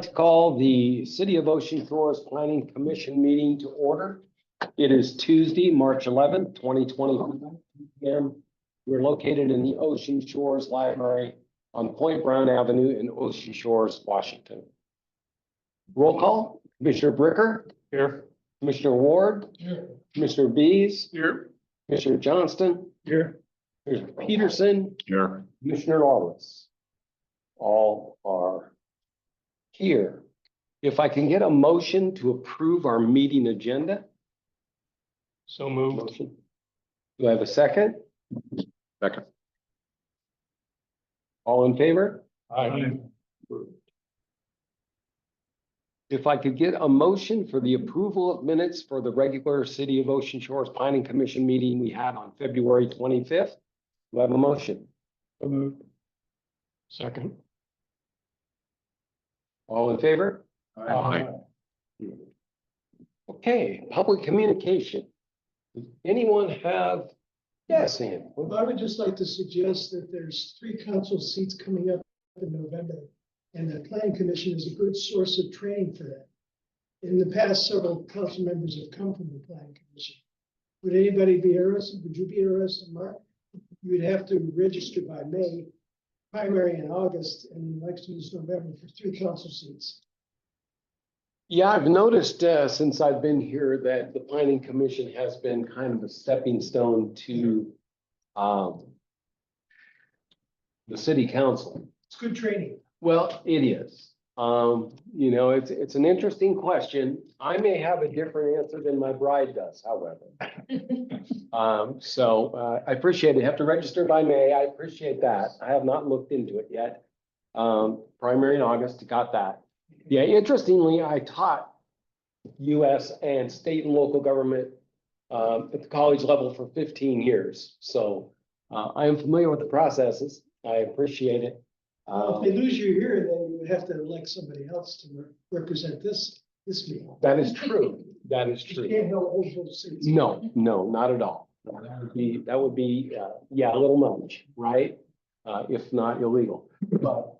To call the City of Ocean Shores Planning Commission meeting to order. It is Tuesday, March 11th, 2020. We're located in the Ocean Shores Library on Point Brown Avenue in Ocean Shores, Washington. Roll call, Commissioner Bricker. Here. Commissioner Ward. Here. Commissioner Bees. Here. Commissioner Johnston. Here. Commissioner Peterson. Here. Commissioner Lawless. All are here. If I can get a motion to approve our meeting agenda. So moved. Motion. Do I have a second? Second. All in favor? Aye. If I could get a motion for the approval of minutes for the regular City of Ocean Shores Planning Commission meeting we had on February 25th. Do I have a motion? So moved. Second. All in favor? Aye. Okay, public communication. Does anyone have? Yes, Ian. Well, I would just like to suggest that there's 3 council seats coming up in November, and the planning commission is a good source of training for that. In the past, several council members have come from the planning commission. Would anybody be interested? Would you be interested, Mark? You would have to register by May, primary in August, and the election is November for 3 council seats. Yeah, I've noticed since I've been here that the planning commission has been kind of a stepping stone to the city council. It's good training. Well, it is. You know, it's an interesting question. I may have a different answer than my bride does, however. I appreciate it. You have to register by May. I appreciate that. I have not looked into it yet. Primary in August, got that. Yeah, interestingly, I taught US and state and local government at the college level for 15 years. So I am familiar with the processes. I appreciate it. Well, if they lose you here, then you would have to elect somebody else to represent this meeting. That is true. That is You true. can't hold those seats. No, not at all. That would be, yeah, a little much, right? If not illegal. But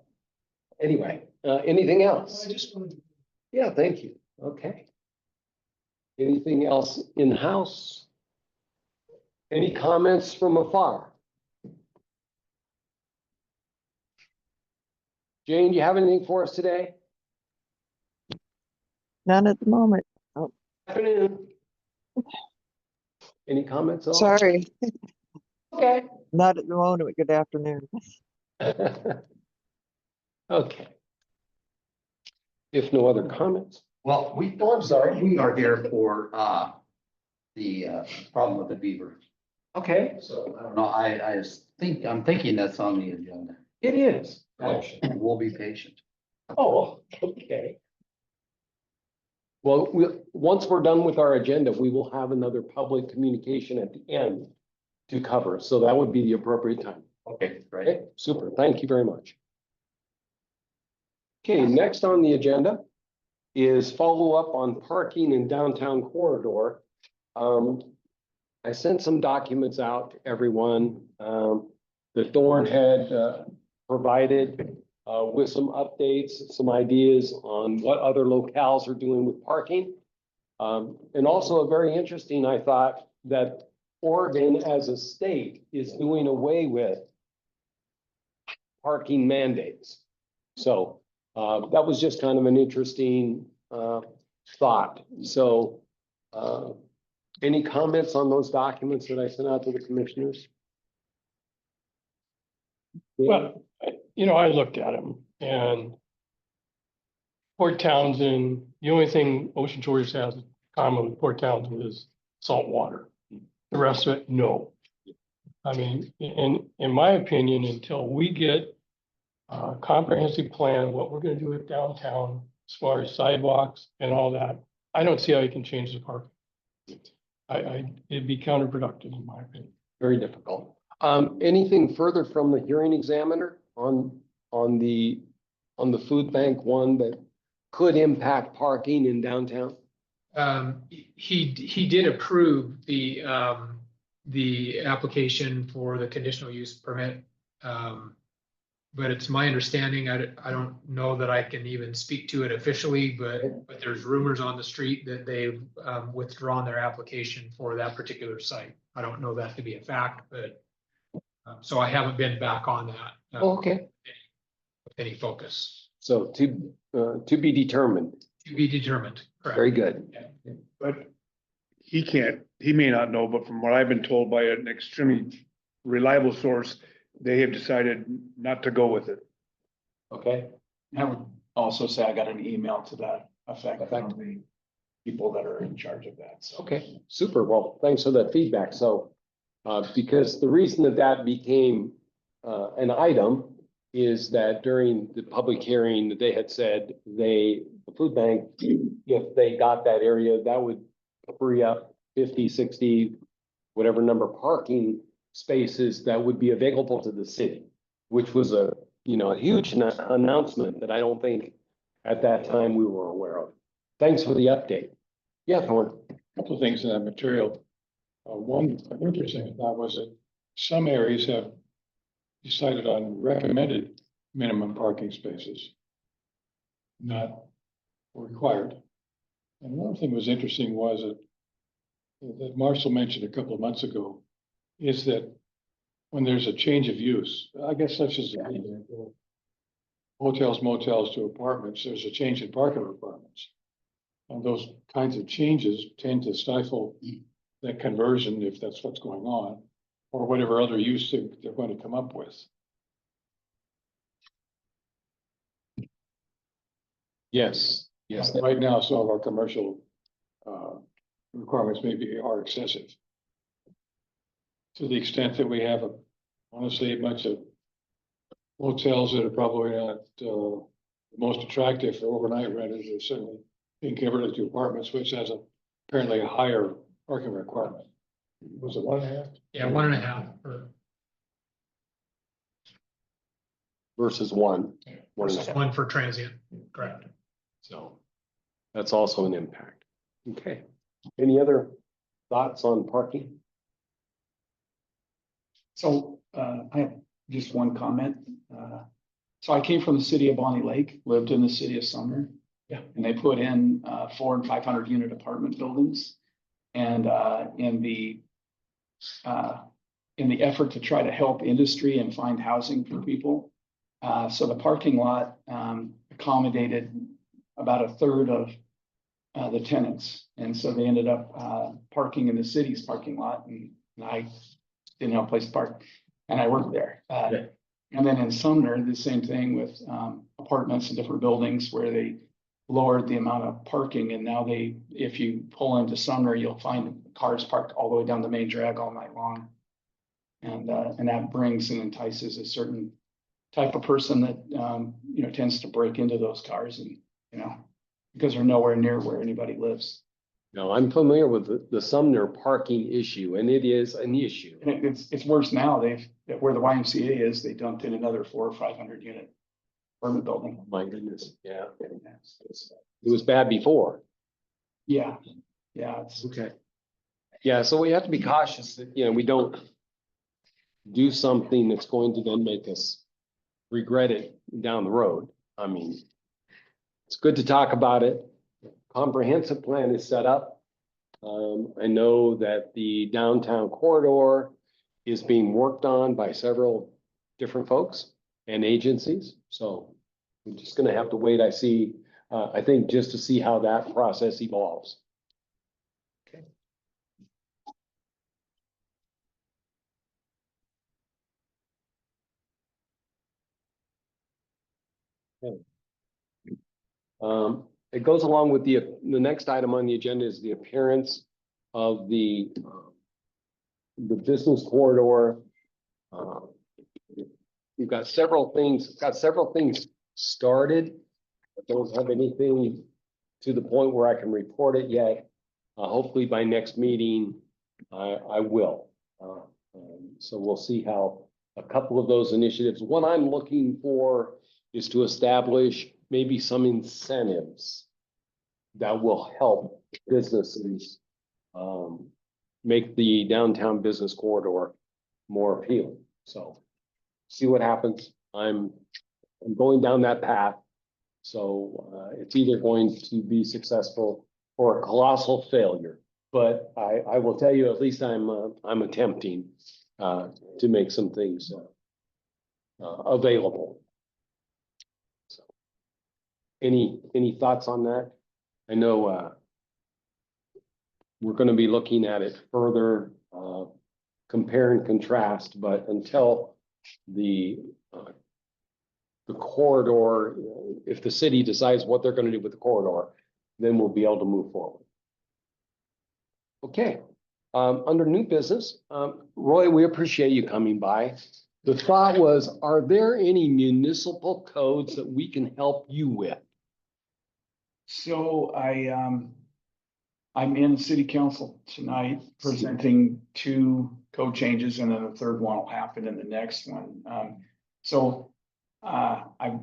anyway, anything else? I just wanted to. Yeah, thank you. Okay. Anything else in-house? Any comments from afar? Jane, do you have anything for us today? None at the moment. Afternoon. Any comments? at all? Sorry, Okay. not at the moment. Good afternoon. Okay. If no other comments. Well, Oh, I'm sorry. we are here for, the, problem with the beaver. Okay, So I don't know, I just think, I'm thinking that's on the agenda. it is. We'll be patient. Oh, okay. Well, once we're done with our agenda, we will have another public communication at the end to cover. So that would be the appropriate time. Okay, great. Okay, super. Thank you very much. Okay, next on the agenda is follow up on parking in downtown corridor. I sent some documents out to everyone. The Thorn had provided with some updates, some ideas on what other locales are doing with parking. And also a very interesting, I thought, that Oregon as a state is doing away with parking mandates. So that was just kind of an interesting thought. So any comments on those documents that I sent out to the commissioners? Well, you know, I looked at them and Port Townsend, the only thing Ocean Shores has in common with Port Townsend is salt water. The rest of it, no. I mean, in my opinion, until we get a comprehensive plan, what we're gonna do with downtown as far as sidewalks and all that, I don't see how you can change the park. It'd be counterproductive in my opinion. Very difficult. Anything further from the hearing examiner on the food bank one that could impact parking in downtown? He did approve the application for the conditional use permit but it's my understanding, I don't know that I can even speak to it officially, but there's rumors on the street that they've withdrawn their application for that particular site. I don't know that to be a fact, but so I haven't been back on that. Okay. With any focus. So to be determined. To be determined, correct. Very good. But he may not know, but from what I've been told by an extremely reliable source, they have decided not to go with it. Okay. I would also say I got an email to that effect from the people that are in charge of that, so. Okay, super. Well, thanks for that feedback. So, because the reason that became an item is that during the public hearing, they had said the food bank, if they got that area, that would free up 50, 60, whatever number parking spaces that would be available to the city, which was a huge announcement that I don't think at that time we were aware of. Thanks for the update. Yeah, Thorne. Couple of things in that material. One interesting thought was that some areas have decided on recommended minimum parking spaces, not required. And one thing was interesting was that Marshall mentioned a couple of months ago, is that when there's a change of use, I guess such as hotels, motels to apartments, there's a change in parking requirements. And those kinds of changes tend to stifle that conversion, if that's what's going on, or whatever other use they're going to come up with. Yes, yes. Right now, some of our commercial requirements are excessive. To the extent that we have honestly, a bunch of hotels that are probably not the most attractive for overnight renters are certainly being converted to apartments, which has apparently a higher parking requirement. Was it 1.5? Yeah, 1.5 Versus one. versus 1 for transient, correct. So that's also an impact. Okay. Any other thoughts on parking? So, I have just one comment. So I came from the city of Bonnie Lake, lived in the city of Sumner. Yeah. And they put in 400 and 500 unit apartment buildings. And in the effort to try to help industry and find housing for people. So the parking lot accommodated about a third of the tenants. And so they ended up parking in the city's parking lot, and I didn't have a place to park, and I worked there. And then in Sumner, the same thing with apartments and different buildings where they lowered the amount of parking, and now if you pull into Sumner, you'll find cars parked all the way down the main drag all night long. And that brings and entices a certain type of person that tends to break into those cars, and because they're nowhere near where anybody lives. No, I'm familiar with the Sumner parking issue, and it is an issue. And it's worse now. Where the YMCA is, they dumped in another 400 or 500 unit apartment building. Oh, my goodness, yeah. It was bad before. Yeah, it's Okay. Yeah, so we have to be cautious that, we don't do something that's going to then make us regret it down the road. I mean, it's good to talk about it. Comprehensive plan is set up. I know that the downtown corridor is being worked on by several different folks and agencies. So we're just gonna have to wait, I think, just to see how that process evolves. Okay. It goes along with the next item on the agenda is the appearance of the business corridor. We've got several things started. I don't have anything to the point where I can report it yet. Hopefully by next meeting, I will. So we'll see how a couple of those initiatives, what I'm looking for is to establish maybe some incentives that will help businesses make the downtown business corridor more appealing. So see what happens. I'm going down that path. So it's either going to be successful or a colossal failure. But I will tell you, at least I'm attempting to make some things available. So, any thoughts on that? I know we're going to be looking at it further, compare and contrast, but until the corridor, if the city decides what they're going to do with the corridor, then we'll be able to move forward. Okay, under new business, Roy, we appreciate you coming by. The thought was, are there any municipal codes that we can help you with? So I'm in city council tonight presenting 2 code changes, and then the third one will happen in the next one. I've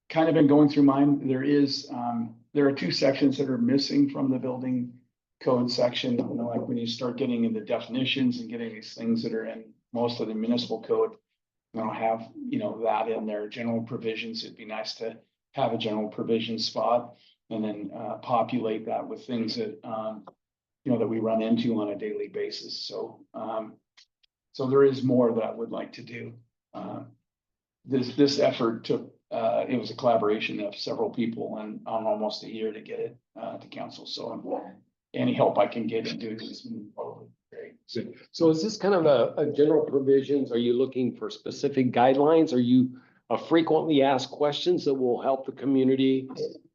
kind of been going through mine. There are 2 sections that are missing from the building code section. You know, like when you start getting into definitions and getting these things that are in most of the municipal code, you don't have, you know, that in there. General provisions, it'd be nice to have a general provision spot, and then populate that with things that, you know, that we run into on a daily basis. So there is more that I would like to do. This effort took, it was a collaboration of several people and on almost a year to get it to council. So any help I can get in doing this would probably be great. So is this kind of a general provisions? Are you looking for specific guidelines? Are you frequently asked questions that will help the community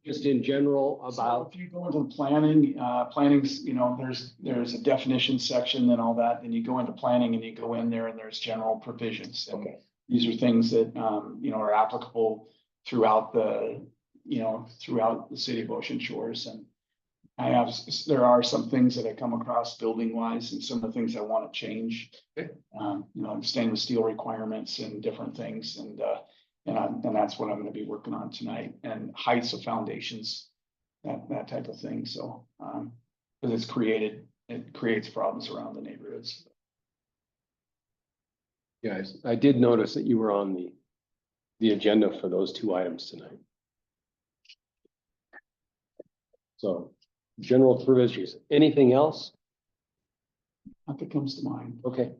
just in general So about? if you go into planning, planning's, you know, there's a definition section and all that, then you go into planning and you go in there and there's general provisions. And these are things that, you know, are applicable throughout the city of Ocean Shores. And there are some things that I come across building wise and some of the things I want to change. Okay. You know, stainless steel requirements and different things. And that's what I'm going to be working on tonight, and heights of foundations, that type of thing. So, because it creates problems around the neighborhoods. Guys, I did notice that you were on the agenda for those 2 items tonight. So general provisions, anything else? Nothing comes to mind. Okay,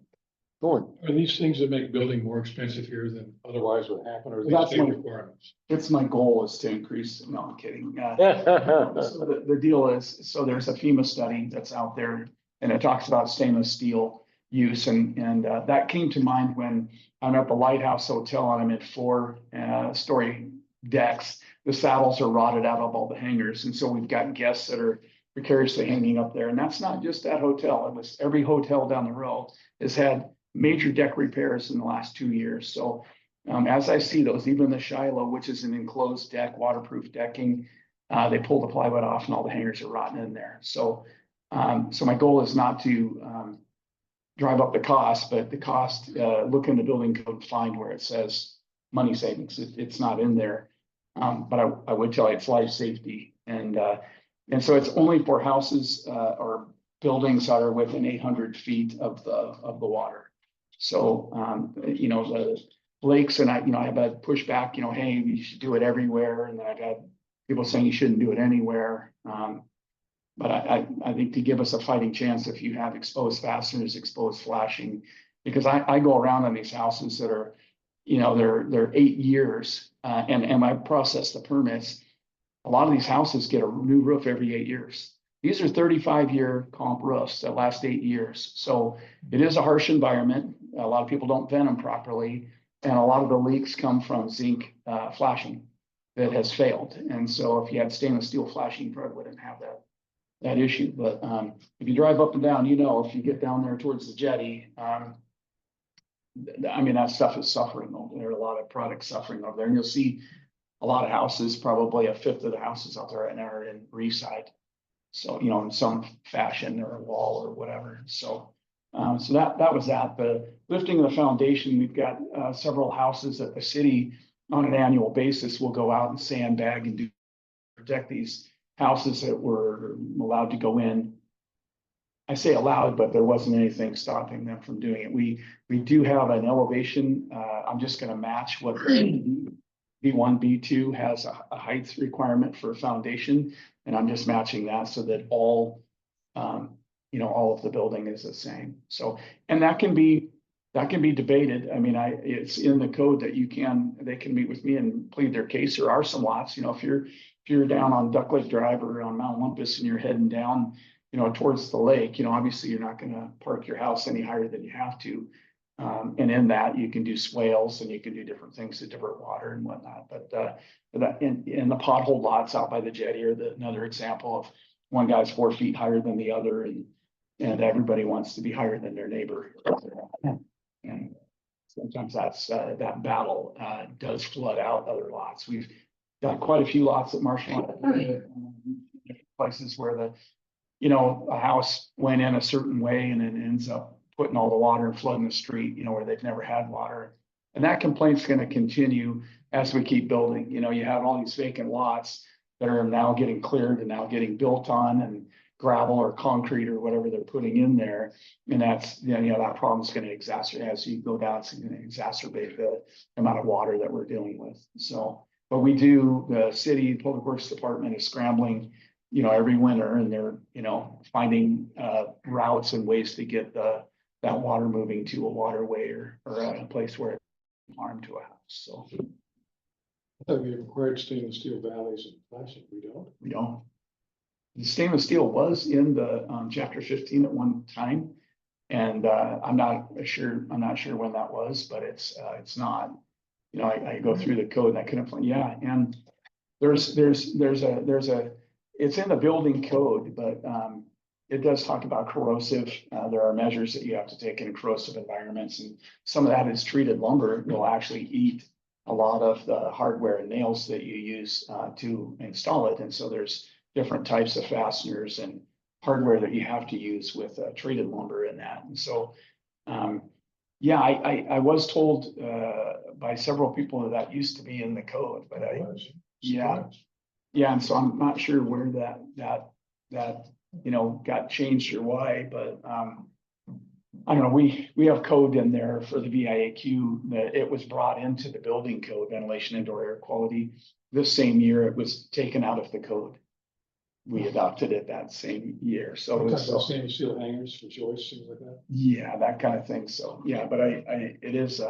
Thorne. Are these things that make building more expensive here than otherwise would happen, or are That's these state my- requirements? It's my goal is to increase, no, I'm kidding. So the deal is, so there's a FEMA study that's out there and it talks about stainless steel use, and that came to mind when I'm at the Lighthouse Hotel and I'm in 4-story decks. The saddles are rotted out of all the hangers, and so we've got guests that are precariously hanging up there. And that's not just that hotel. It was every hotel down the road has had major deck repairs in the last 2 years. So as I see those, even the Shiloh, which is an enclosed deck, waterproof decking, they pull the plywood off and all the hangers are rotten in there. So my goal is not to drive up the cost, but the cost, look in the building code and find where it says money savings. It's not in there. But I would tell you it's life safety. And so it's only for houses or buildings that are within 800 feet of the water. So, you know, the lakes, and I've had pushback, you know, hey, you should do it everywhere. And then I've had people saying you shouldn't do it anywhere. But I think to give us a fighting chance, if you have exposed fasteners, exposed flashing, because I go around on these houses that are, you know, they're 8 years, and I process the permits. A lot of these houses get a new roof every 8 years. These are 35-year comp roofs that last 8 years. So it is a harsh environment. A lot of people don't vent them properly. And a lot of the leaks come from zinc flashing that has failed. And so if you had stainless steel flashing, you probably wouldn't have that issue. But if you drive up and down, you know, if you get down there towards the jetty, I mean, that stuff is suffering over there. A lot of products suffering over there. And you'll see a lot of houses, probably a fifth of the houses out there right now are in reef-side. So, you know, in some fashion or a wall or whatever. So that was that. The lifting of the foundation, we've got several houses that the city on an annual basis will go out and sandbag and protect these houses that were allowed to go in I say allowed, but there wasn't anything stopping them from doing it. We do have an elevation, I'm just gonna match what B1, B2 has a height requirement for a foundation, and I'm just matching that so that all, all of the building is the same. So, and that can be debated. I mean, it's in the code that they can meet with me and plead their case. There are some lots, if you're down on Duck Lake Drive or on Mount Olympus and you're heading down, towards the lake, obviously you're not gonna park your house any higher than you have to. And in that, you can do swales and you can do different things to divert water and whatnot. But that in the pothole lots out by the jetty are another example of one guy's 4 feet higher than the other, and everybody wants to be higher than their neighbor. And sometimes that battle does flood out other lots. We've got quite a few lots at Marshall, places where a house went in a certain way and then ends up putting all the water and flooding the street, where they've never had water. And that complaint's going to continue as we keep building. You have all these vacant lots that are now getting cleared and now getting built on, and gravel or concrete or whatever they're putting in there. And that's, that problem's going to exacerbate as you go down. It's going to exacerbate the amount of water that we're dealing with. So, but the city public works department is scrambling, every winter, and they're, finding routes and ways to get that water moving to a waterway or a place where it's harm to a house. So I thought we required stainless steel valleys and plastic. We don't. The stainless steel was in the chapter 15 at one time. And I'm not sure when that was, but it's not, I go through the code and I couldn't find, and there's it's in the building code, but it does talk about corrosive. There are measures that you have to take in corrosive environments, and some of that is treated lumber will actually eat a lot of the hardware and nails that you use to install it. And so there's different types of fasteners and hardware that you have to use with treated lumber in that. And so, I was told by several people that used to be in the code, but and so I'm not sure where that got changed or why, but I don't know, we have code in there for the VIAQ that it was brought into the building code, ventilation, indoor air quality. This same year, it was taken out of the code. We adopted it that same year. So Talking about stainless steel hangers for joists, things like that. Yeah, that kind of thing. So, but it is,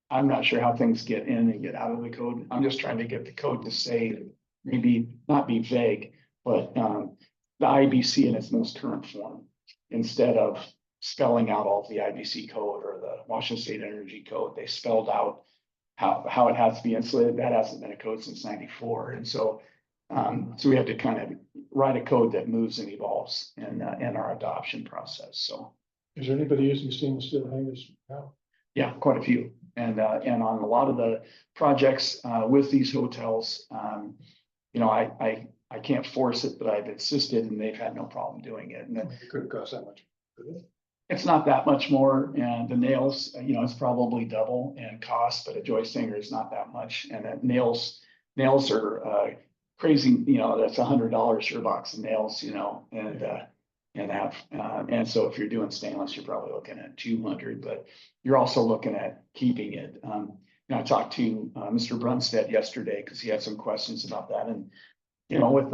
I'm not sure how things get in and get out of the code. I'm just trying to get the code to say, maybe not be vague, but the IBC in its most current form, instead of spelling out all of the IBC code or the Washington State Energy Code. They spelled out how it has to be insulated. That hasn't been a code since '94. And so we have to kind of write a code that moves and evolves in our adoption process. So Is there anybody using stainless steel hangers now? yeah, quite a few. And on a lot of the projects with these hotels, I can't force it, but I've insisted and they've had no problem doing it. And It couldn't cost that much. Could it? it's not that much more, and the nails, it's probably double in cost, but a joist hanger is not that much. And that nails are crazy, that's $100 for a box of nails, and so if you're doing stainless, you're probably looking at 200, but you're also looking at keeping it. I talked to Mr. Brunstead yesterday because he had some questions about that, and with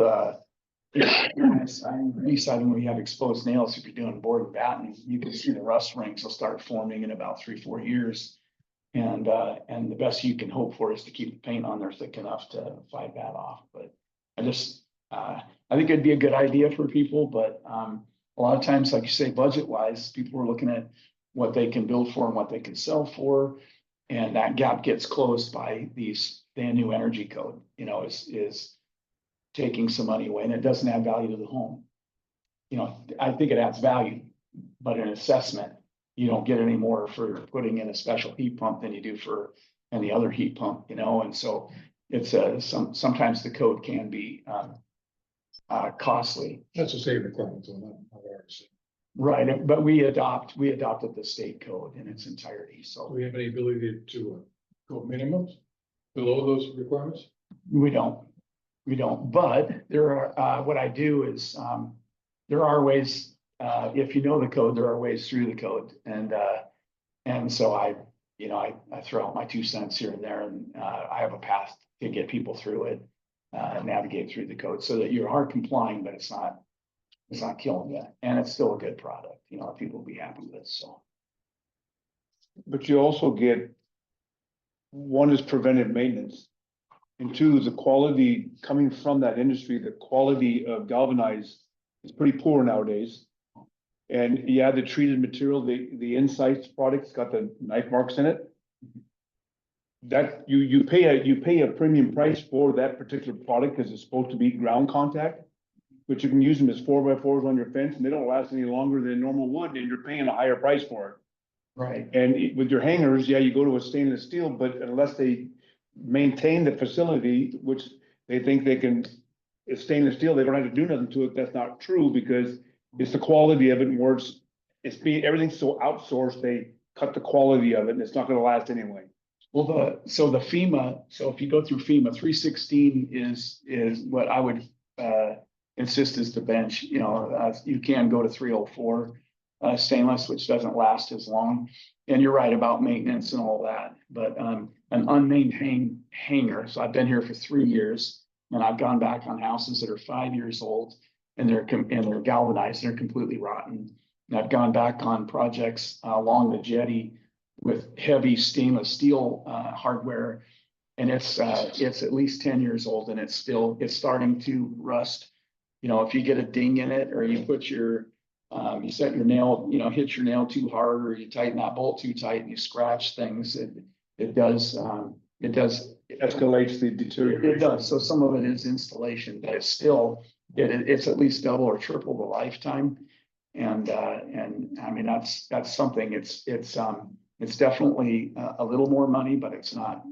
siding where you have exposed nails, if you're doing board and batten, you can see the rust rings will start forming in about 3-4 years. And the best you can hope for is to keep the paint on there thick enough to fight that off. But I think it'd be a good idea for people, but a lot of times, like you say, budget wise, people are looking at what they can build for and what they can sell for. And that gap gets closed by the new energy code, is taking some money away, and it doesn't add value to the home. I think it adds value, but an assessment, you don't get any more for putting in a special heat pump than you do for any other heat pump, and so it's sometimes the code can be costly. That's the same requirement, so not ours. Right, but we adopted the state code in its entirety, Do so we have any ability to go minimums below those requirements? we don't, but there are, what I do is, there are ways if you know the code, there are ways through the code. And so I throw out my 2 cents here and there, and I have a path to get people through it, navigate through the code so that you are complying, but it's not killing you. And it's still a good product, people will be happy with, so. But you also get, one is preventive maintenance. And two is the quality coming from that industry, the quality of galvanized is pretty poor nowadays. And yeah, the treated material, the Insights product's got the knife marks in it. That you pay a premium price for that particular product because it's supposed to be ground contact. But you can use them as 4x4s on your fence and they don't last any longer than normal wood and you're paying a higher price for it. Right. And with your hangers, yeah, you go to a stainless steel, but unless they maintain the facility, which they think they can, it's stainless steel, they don't have to do nothing to it. That's not true because it's the quality of it and where everything's so outsourced, they cut the quality of it and it's not gonna last anyway. Well, so if you go through FEMA, 316 is what I would insist is the bench. You can go to 304 stainless, which doesn't last as long. And you're right about maintenance and all that, but an unmaintained hanger. So I've been here for 3 years and I've gone back on houses that are 5 years old and they're galvanized, they're completely rotten. And I've gone back on projects along the jetty with heavy stainless steel hardware. And it's at least 10 years old and it's starting to rust. If you get a ding in it or you put you set your nail, hit your nail too hard or you tighten that bolt too tight and you scratch things, it does Escalates the deterioration. it does. So some of it is installation, but it's still, it's at least double or triple the lifetime. And I mean, that's something, it's definitely a little more money, but it's not,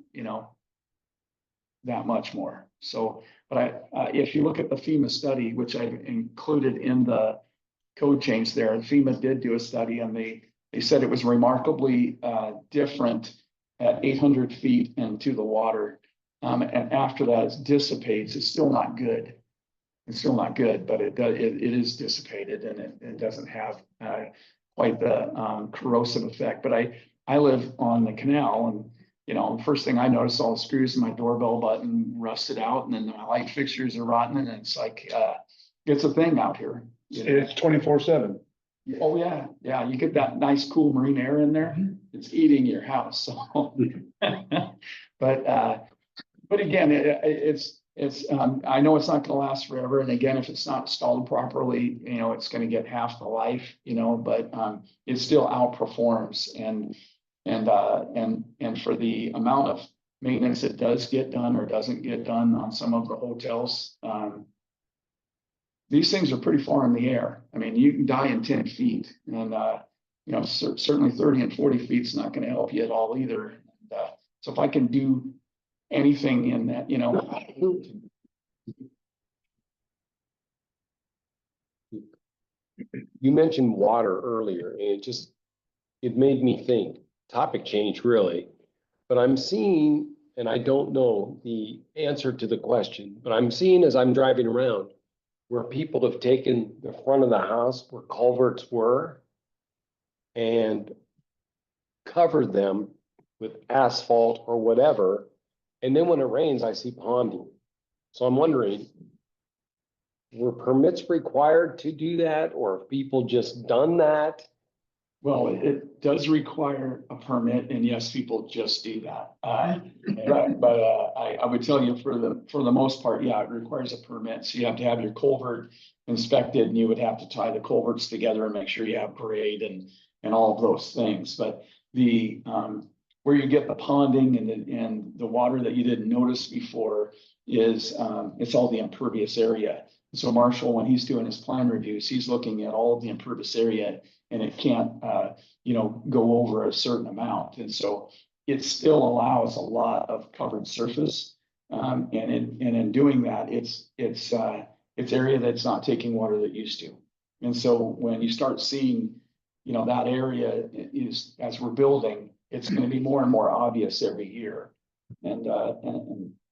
that much more. So, but if you look at the FEMA study, which I've included in the code change there, FEMA did do a study and they said it was remarkably different at 800 feet into the water. And after that it dissipates, it's still not good. It's still not good, but it is dissipated and it doesn't have quite the corrosive effect. But I live on the canal and the first thing I noticed, all the screws in my doorbell button rusted out and then my light fixtures are rotten and it's like, it's a thing out here. It's 24/7. Oh, yeah. Yeah. You get that nice, cool marine air in there. It's eating your house. So, but again, I know it's not going to last forever. And again, if it's not installed properly, it's going to get half the life, but it still outperforms and for the amount of maintenance that does get done or doesn't get done on some of the hotels, these things are pretty far in the air. I mean, you can die in 10 feet and, certainly 30 and 40 feet is not going to help you at all either. So if I can do anything in that, You mentioned water earlier and it made me think, topic change really, but I'm seeing, and I don't know the answer to the question, but I'm seeing as I'm driving around where people have taken the front of the house where culverts were and covered them with asphalt or whatever. And then when it rains, I see ponding. So I'm wondering, were permits required to do that or have people just done that? well, it does require a permit and yes, people just do that. But I would tell you for the most part, yeah, it requires a permit. So you have to have your culvert inspected and you would have to tie the culverts together and make sure you have grade and all of those things. But where you get the ponding and the water that you didn't notice before is it's all the impervious area. So Marshall, when he's doing his plan reviews, he's looking at all of the impervious area and it can't, go over a certain amount. And so it still allows a lot of covered surface. And in doing that, it's area that's not taking water that used to. And so when you start seeing, that area is, as we're building, it's going to be more and more obvious every year. And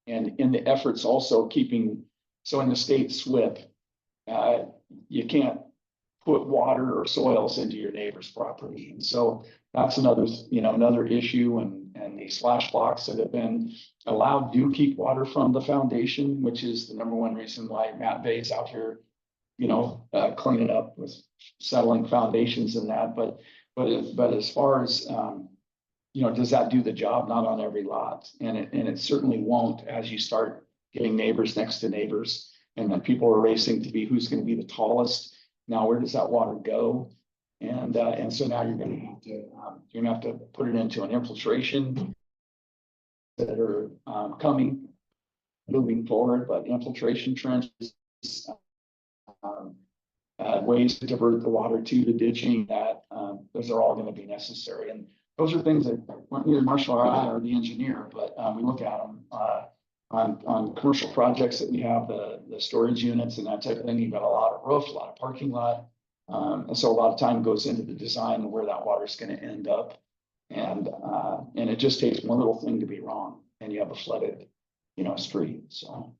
in the efforts also keeping, so in the state SWIP, you can't put water or soils into your neighbor's property. And so that's another issue, and the splash blocks that have been allowed do keep water from the foundation, which is the number one reason why Matt Bay's out here, cleaning up with settling foundations and that, but as far as, does that do the job? Not on every lot, and it certainly won't as you start getting neighbors next to neighbors, and then people are racing to be who's going to be the tallest. Now, where does that water go? And so now you're gonna have to put it into an infiltration that are moving forward, but infiltration trenches, ways to divert the water to the ditching, that those are all going to be necessary. And those are things that neither Marshall or I are the engineer, but we look at them on commercial projects that we have the storage units and that type of thing. You've got a lot of roof, a lot of parking lot. And so a lot of time goes into the design of where that water is going to end up. And it just takes one little thing to be wrong and you have a flooded, street. So.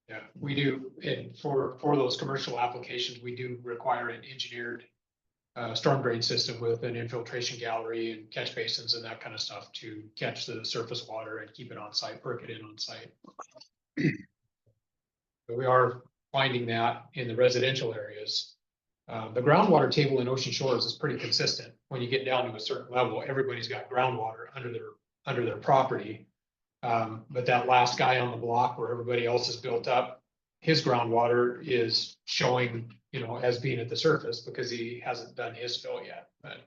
Yeah, we do. And for those commercial applications, we do require an engineered storm drain system with an infiltration gallery and catch basins and that kind of stuff to catch the surface water and keep it on site, perk it in on site. But we are finding that in the residential areas. The groundwater table in Ocean Shores is pretty consistent. When you get down to a certain level, everybody's got groundwater under their property. But that last guy on the block where everybody else is built up, his groundwater is showing, as being at the surface because he hasn't done his fill yet. But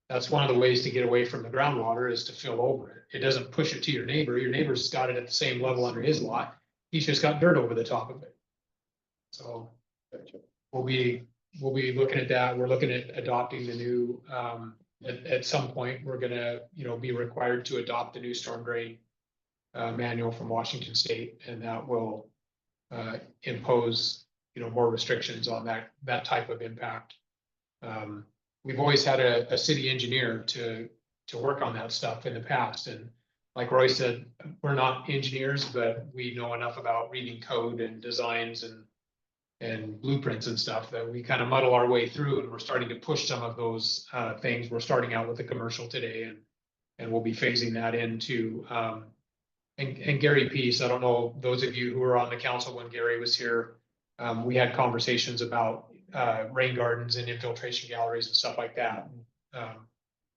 that's one of the ways to get away from the groundwater is to fill over it. It doesn't push it to your neighbor. Your neighbor's got it at the same level under his lot. He's just got dirt over the top of it. So we'll be looking at that. We're looking at adopting the new, at some point, we're gonna, be required to adopt the new storm drain manual from Washington State, and that will impose, more restrictions on that type of impact. We've always had a city engineer to work on that stuff in the past, and like Roy said, we're not engineers, but we know enough about reading code and designs and blueprints and stuff that we kind of muddle our way through, and we're starting to push some of those things. We're starting out with the commercial today, and we'll be phasing that into and Gary Peace. I don't know, those of you who were on the council when Gary was here, we had conversations about rain gardens and infiltration galleries and stuff like that.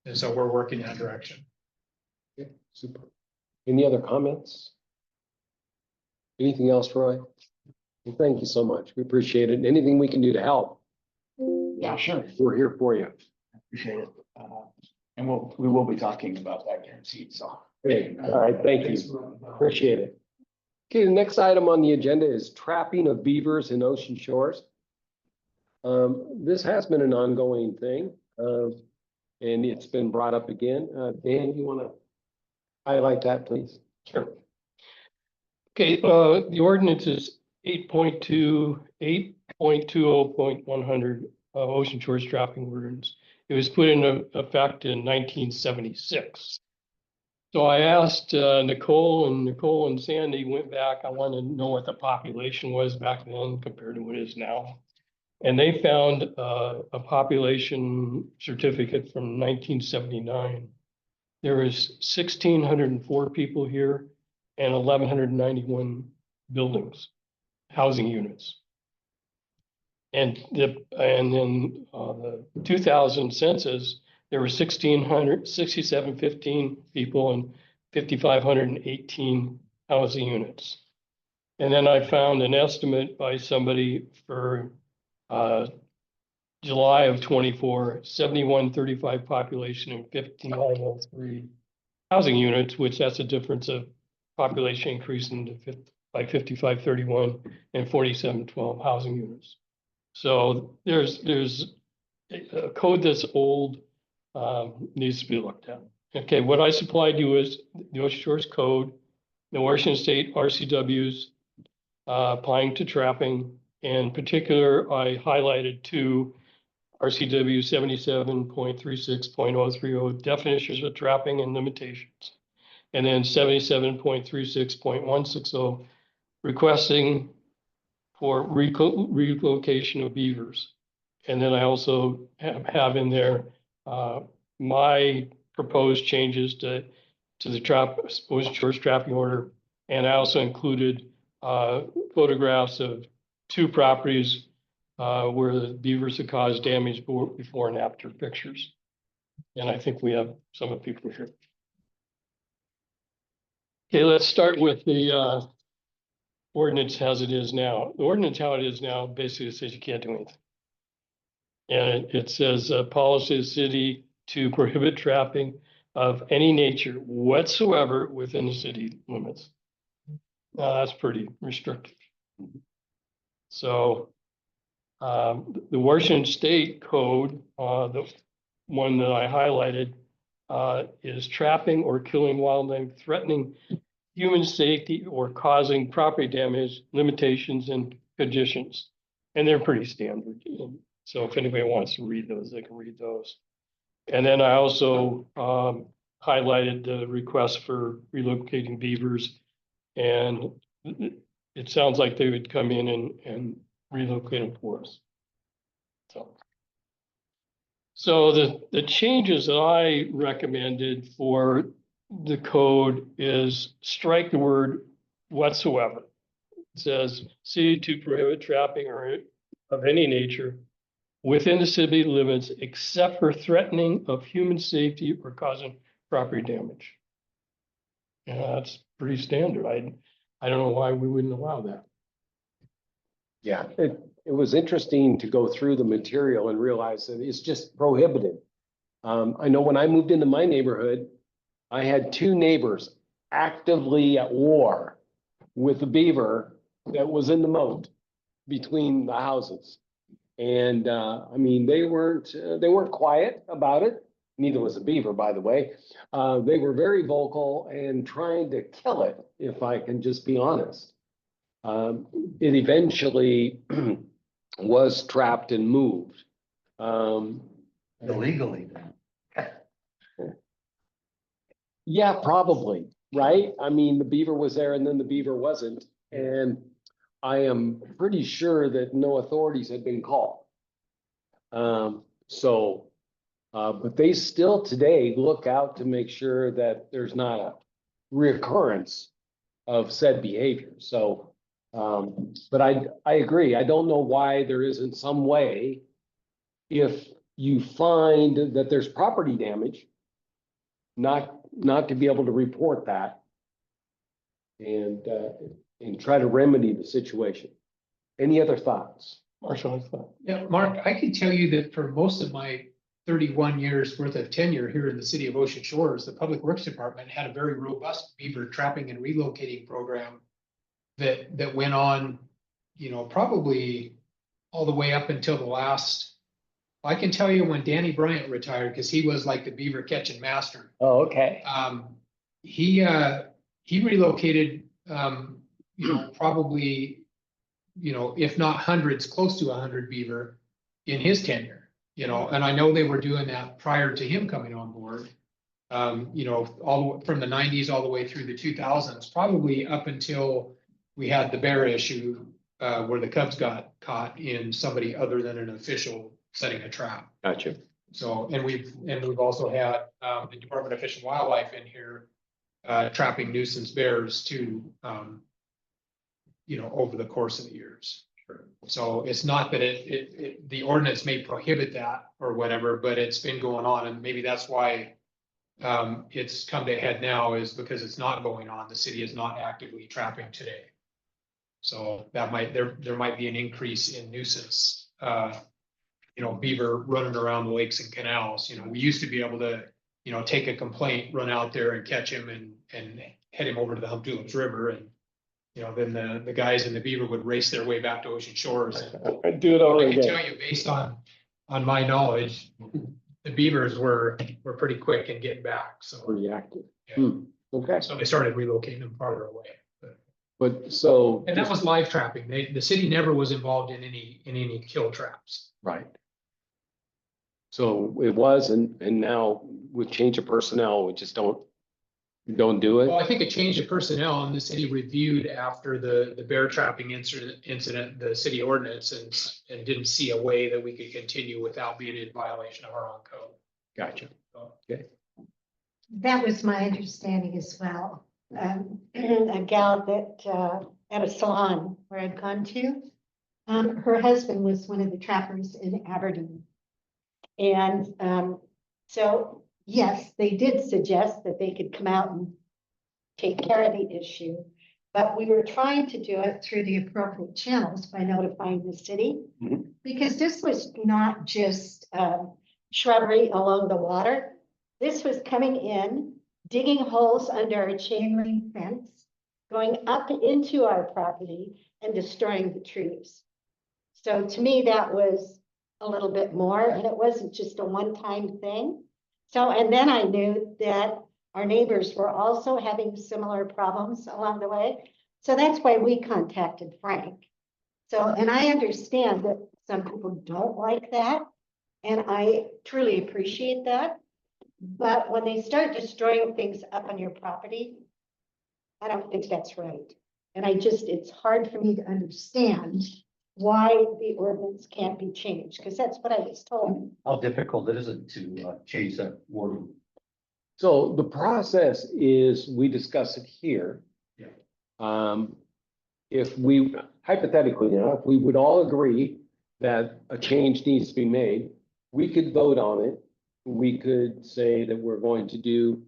And so we're working that direction. Okay, super. Any other comments? Anything else, Roy? Well, thank you so much. We appreciate it. And anything we can do to help, Yeah, sure. we're here for you. Appreciate it. And we will be talking about that guaranteed. So. Great. All right, thank you. Appreciate it. Okay, the next item on the agenda is trapping of beavers in Ocean Shores. This has been an ongoing thing, and it's been brought up again. Dan, you want to highlight that, please? Sure. Okay, the ordinance is 8.2, 8.20.100 Ocean Shores trapping ordinance. It was put into effect in 1976. So I asked Nicole and Sandy went back. I wanted to know what the population was back then compared to what it is now. And they found a population certificate from 1979. There was 1,604 people here and 1,191 buildings, housing units. And then the 2000 census, there were 6,715 people and 5,518 housing units. And then I found an estimate by somebody for July of 24, 7,135 population and 1,503 housing units, which that's a difference of population increasing by 5,531 and 4,712 housing units. So there's a code that's old, needs to be looked at. Okay, what I supplied you is the Ocean Shores Code, the Washington State RCWs applying to trapping. In particular, I highlighted two RCW 77.36.030 definitions of trapping and limitations, and then 77.36.160 requesting for relocation of beavers. And then I also have in there, my proposed changes to the Ocean Shores trapping order. And I also included, photographs of 2 properties, where the beavers have caused damage before and after pictures. And I think we have some of the people here. Okay, let's start with the, ordinance as it is now. The ordinance how it is now basically says you can't do anything. And it says, policy of the city to prohibit trapping of any nature whatsoever within the city limits. Now, that's pretty restrictive. So, the Washington State Code, the one that I highlighted, is trapping or killing wildlife, threatening human safety or causing property damage, limitations and conditions. And they're pretty standard. So if anybody wants to read those, they can read those. And then I also highlighted the request for relocating beavers. And it sounds like they would come in and relocate them for us. So the changes that I recommended for the code is strike the word whatsoever. It says city to prohibit trapping or of any nature within the city limits except for threatening of human safety or causing property damage. And that's pretty standard. I don't know why we wouldn't allow that. Yeah, it was interesting to go through the material and realize that it's just prohibited. I know when I moved into my neighborhood, I had 2 neighbors actively at war with a beaver that was in the moat between the houses. And I mean, they weren't quiet about it. Neither was a beaver, by the way. They were very vocal and trying to kill it, if I can just be honest. It eventually was trapped and moved. Illegally then. Yeah, probably, right? I mean, the beaver was there and then the beaver wasn't. And I am pretty sure that no authorities had been called. But they still today look out to make sure that there's not a reoccurrence of said behavior. So, but I agree. I don't know why there isn't some way, if you find that there's property damage, not to be able to report that and try to remedy the situation. Any other thoughts? Marshall, I thought. Yeah, Mark, I can tell you that for most of my 31 years worth of tenure here in the city of Ocean Shores, the Public Works Department had a very robust beaver trapping and relocating program that went on, probably all the way up until the last. I can tell you when Danny Bryant retired, because he was like the beaver catching master. Oh, okay. He relocated, probably, if not hundreds, close to 100 beaver in his tenure, and I know they were doing that prior to him coming on board. All from the 90s all the way through the 2000s, probably up until we had the bear issue, where the cubs got caught in somebody other than an official setting a trap. Gotcha. So, and we've also had the Department of Fish and Wildlife in here trapping nuisance bears too, over the course of the years. So it's not that the ordinance may prohibit that or whatever, but it's been going on, and maybe that's why it's come to a head now, is because it's not going on. The city is not actively trapping today. So that there might be an increase in nuisance. Beaver running around the lakes and canals. We used to be able to, take a complaint, run out there and catch him and head him over to the Hump Tulips River. And, then the guys in the beaver would race their way back to Ocean Shores. I do it all I can again. tell you, based on my knowledge, the beavers were pretty quick in getting back. So, Pretty active. Yeah. Okay. So they started relocating them farther away. But so. And that was live trapping. The city never was involved in any kill traps. Right. So it was, and now with change of personnel, we just don't Don't do Well, it? I think a change of personnel in the city reviewed after the bear trapping incident, the city ordinance and didn't see a way that we could continue without being in violation of our own code. Gotcha. That was my understanding as well. A gal that, at a salon where I'd gone to, her husband was one of the trappers in Aberdeen. And, so, yes, they did suggest that they could come out and take care of the issue. But we were trying to do it through the appropriate channels by notifying the city. Mhm. Because this was not just, shrubbery along the water. This was coming in, digging holes under a chain link fence, going up into our property and destroying the trees. So to me, that was a little bit more, and it wasn't just a one-time thing. So, and then I knew that our neighbors were also having similar problems along the way. So that's why we contacted Frank. So, and I understand that some people don't like that, and I truly appreciate that. But when they start destroying things up on your property, I don't think that's right. And it's hard for me to understand why the ordinance can't be changed, because that's what I was told. How difficult it is to change that wording? So the process is, we discuss it here. Yeah. If we, hypothetically, if we would all agree that a change needs to be made, we could vote on it. We could say that we're going to do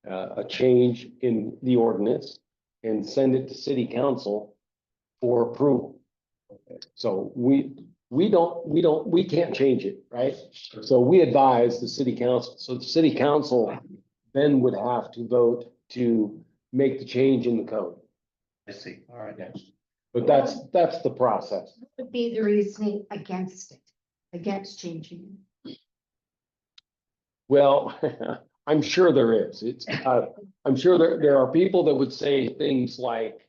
a change in the ordinance and send it to city council for approval. So we can't change it, right? So we advise the city council. So the city council then would have to vote to make the change in the code. I see, all right. But that's the process. What would be the reasoning against it, against changing it? Well, I'm sure there is. I'm sure there are people that would say things like,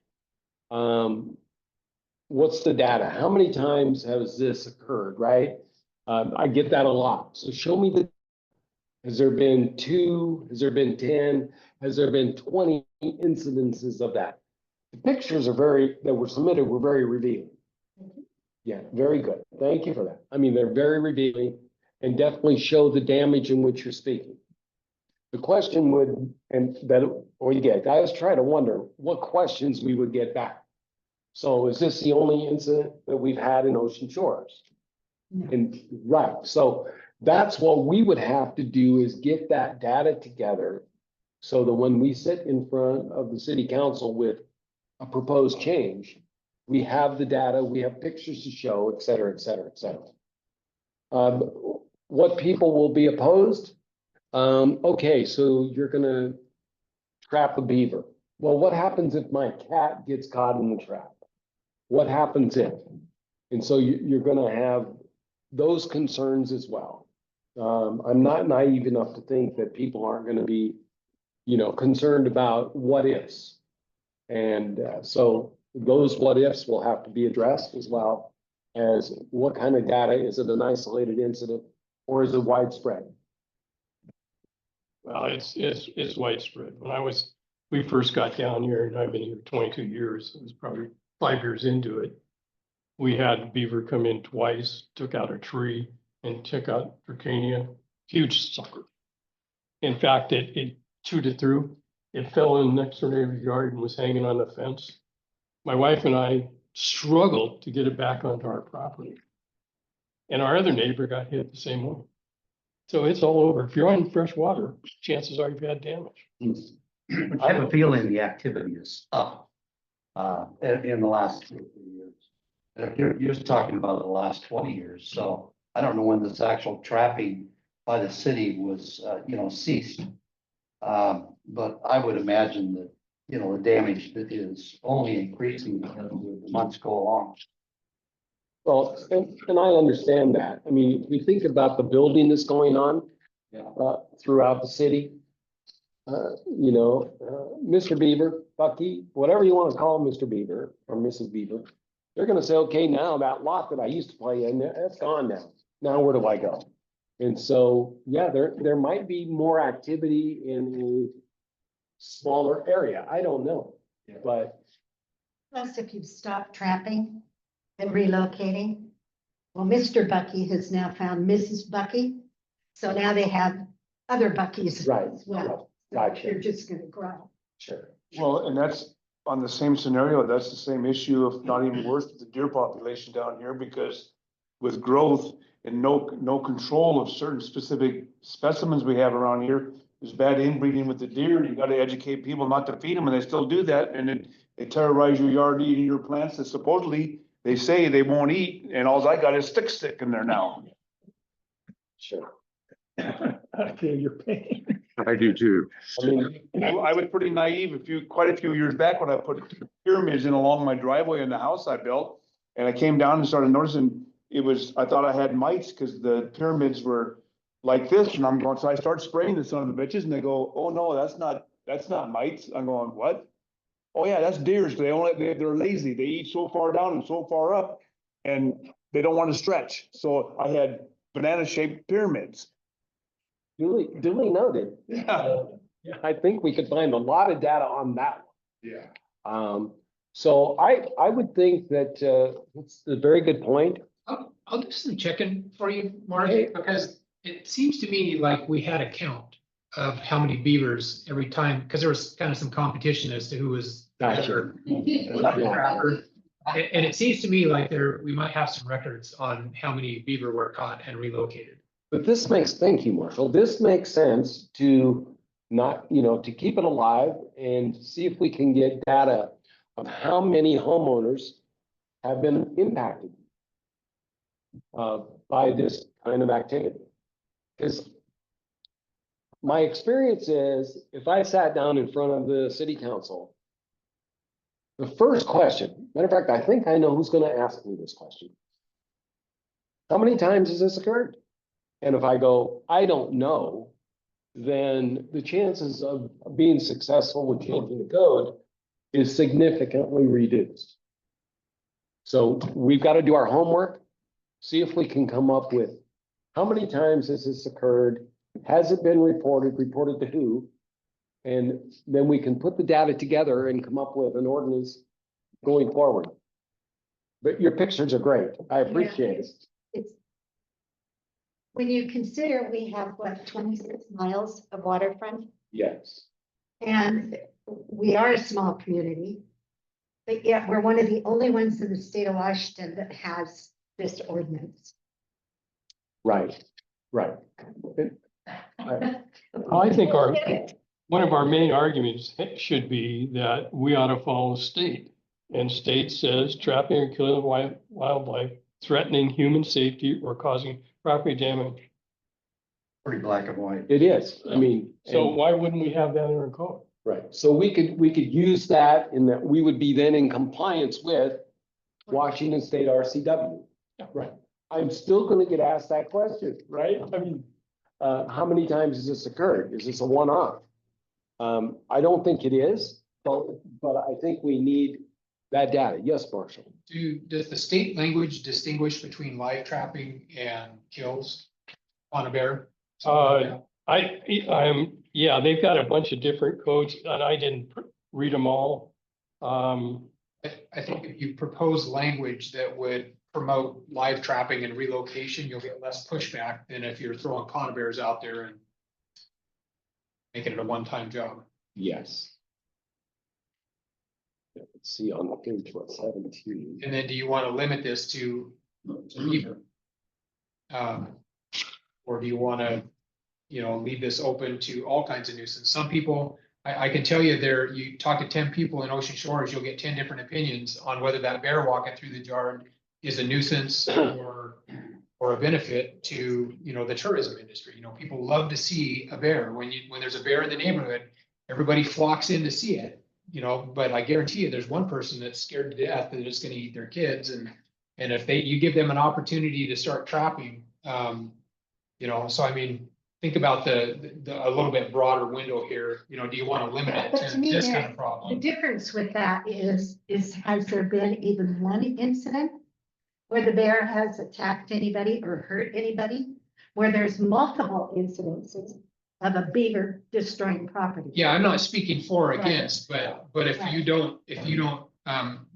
what's the data? How many times has this occurred, right? I get that a lot. So show me has there been 2? Has there been 10? Has there been 20 incidences of that? The pictures that were submitted were very revealing. Yeah, very good. Thank you for that. I mean, they're very revealing and definitely show the damage in which you're speaking. The question would, I was trying to wonder what questions we would get back. So is this the only incident that we've had in Ocean Shores? No. And right, so that's what we would have to do, is get that data together so that when we sit in front of the city council with a proposed change, we have the data, we have pictures to show, et cetera, et cetera, et cetera. What people will be opposed? Okay, so you're gonna trap a beaver. Well, what happens if my cat gets caught in the trap? What happens if? And so you're gonna have those concerns as well. I'm not naive enough to think that people aren't gonna be, concerned about what ifs. And so those what ifs will have to be addressed, as well as what kind of data. Is it an isolated incident or is it widespread? Well, it's widespread. We first got down here, and I've been here 22 years. It was probably 5 years into it. We had beaver come in twice, took out a tree and took out Dracaena, huge sucker. In fact, it chewed it through. It fell in the next door neighbor's yard and was hanging on the fence. My wife and I struggled to get it back onto our property. And our other neighbor got hit the same way. So it's all over. If you're on fresh water, chances are you've had damage. I have a feeling the activity is up in the last 2 or 3 years. And you're talking about the last 20 years, so I don't know when this actual trapping by the city was, ceased. But I would imagine that, the damage that is only increasing as the months go along. Well, and I understand that. I mean, if we think about the building that's going on throughout the city, Mr. Beaver, Bucky, whatever you want to call Mr. Beaver or Mrs. Beaver, they're gonna say, okay, now that lot that I used to play in, that's gone now. Now where do I go? And so, yeah, there might be more activity in a smaller area. I don't know. But Plus, if you stop trapping and relocating, well, Mr. Bucky has now found Mrs. Bucky. So now they have other Buckies Right, as well. So gotcha. They're just gonna grow. sure. Well, and that's on the same scenario, that's the same issue, if not even worse, with the deer population down here, because with growth and no control of certain specific specimens we have around here, there's bad inbreeding with the deer, and you gotta educate people not to feed them, and they still do that, and then they terrorize your yard, eating your plants that supposedly they say they won't eat, and all I got is stick in there now. Sure. I feel your pain. I do too. I mean, I was pretty naive quite a few years back when I put pyramids in along my driveway in the house I built. And I came down and started noticing I thought I had mites because the pyramids were like this, and I'm going, so I start spraying the son of the bitches and they go, oh no, that's not mites. I'm going, what? Oh yeah, that's deers. They're lazy. They eat so far down and so far up and they don't want to stretch. So I had banana shaped pyramids. duly noted. Yeah. I think we could find a lot of data on that. Yeah. So I would think that, it's a very good point. I'll do some checking for you, Mark, Okay. because it seems to me like we had a count of how many beavers every time, because there was kind of some competition as to who was Gotcha. better. And it seems to me like we might have some records on how many beaver were caught and relocated. But thank you, Marshall. This makes sense to not, to keep it alive and see if we can get data of how many homeowners have been impacted by this kind of activity. Because my experience is, if I sat down in front of the city council, the first question, matter of fact, I think I know who's going to ask me this question. How many times has this occurred? And if I go, I don't know, then the chances of being successful with changing the code is significantly reduced. So we've got to do our homework, see if we can come up with how many times has this occurred? Has it been reported to who? And then we can put the data together and come up with an ordinance going forward. But your pictures are great. I appreciate it. It's, when you consider we have, 26 miles of waterfront, Yes. and we are a small community, but yet we're one of the only ones in the state of Washington that has this ordinance. Right. I think one of our main arguments should be that we ought to follow state. And state says trapping or killing of wildlife, threatening human safety or causing property damage. Pretty black and white. It is. I mean. So and- why wouldn't we have that in our code? Right, so we could use that in that we would be then in compliance with Washington State RCW. Right, I'm still gonna get asked that question, right? I mean, how many times has this occurred? Is this a one-off? I don't think it is, but I think we need that data. Yes, Marshall? Does the state language distinguish between live trapping and kills on a bear? Yeah, they've got a bunch of different codes and I didn't read them all. I think if you propose language that would promote live trapping and relocation, you'll get less pushback than if you're throwing conibears out there and making it a one-time job. Yes. Yeah, let's see on the page, 17. And then do you want to limit this to beaver? Or do you want to, leave this open to all kinds of nuisance? Some people, I can tell you you talk to 10 people in Ocean Shores, you'll get 10 different opinions on whether that bear walking through the yard is a nuisance or a benefit to, the tourism industry. People love to see a bear. When there's a bear in the neighborhood, everybody flocks in to see it, but I guarantee you there's one person that's scared to death that it's going to eat their kids. And if you give them an opportunity to start trapping, so I mean, think about a little bit broader window here. Do you want to limit it But to to me, this kind Eric, of The problem? difference with that is has there been even one incident where the bear has attacked anybody or hurt anybody? Where there's multiple incidences of a beaver destroying property. Yeah, I'm not speaking for or Right. against, but if you don't,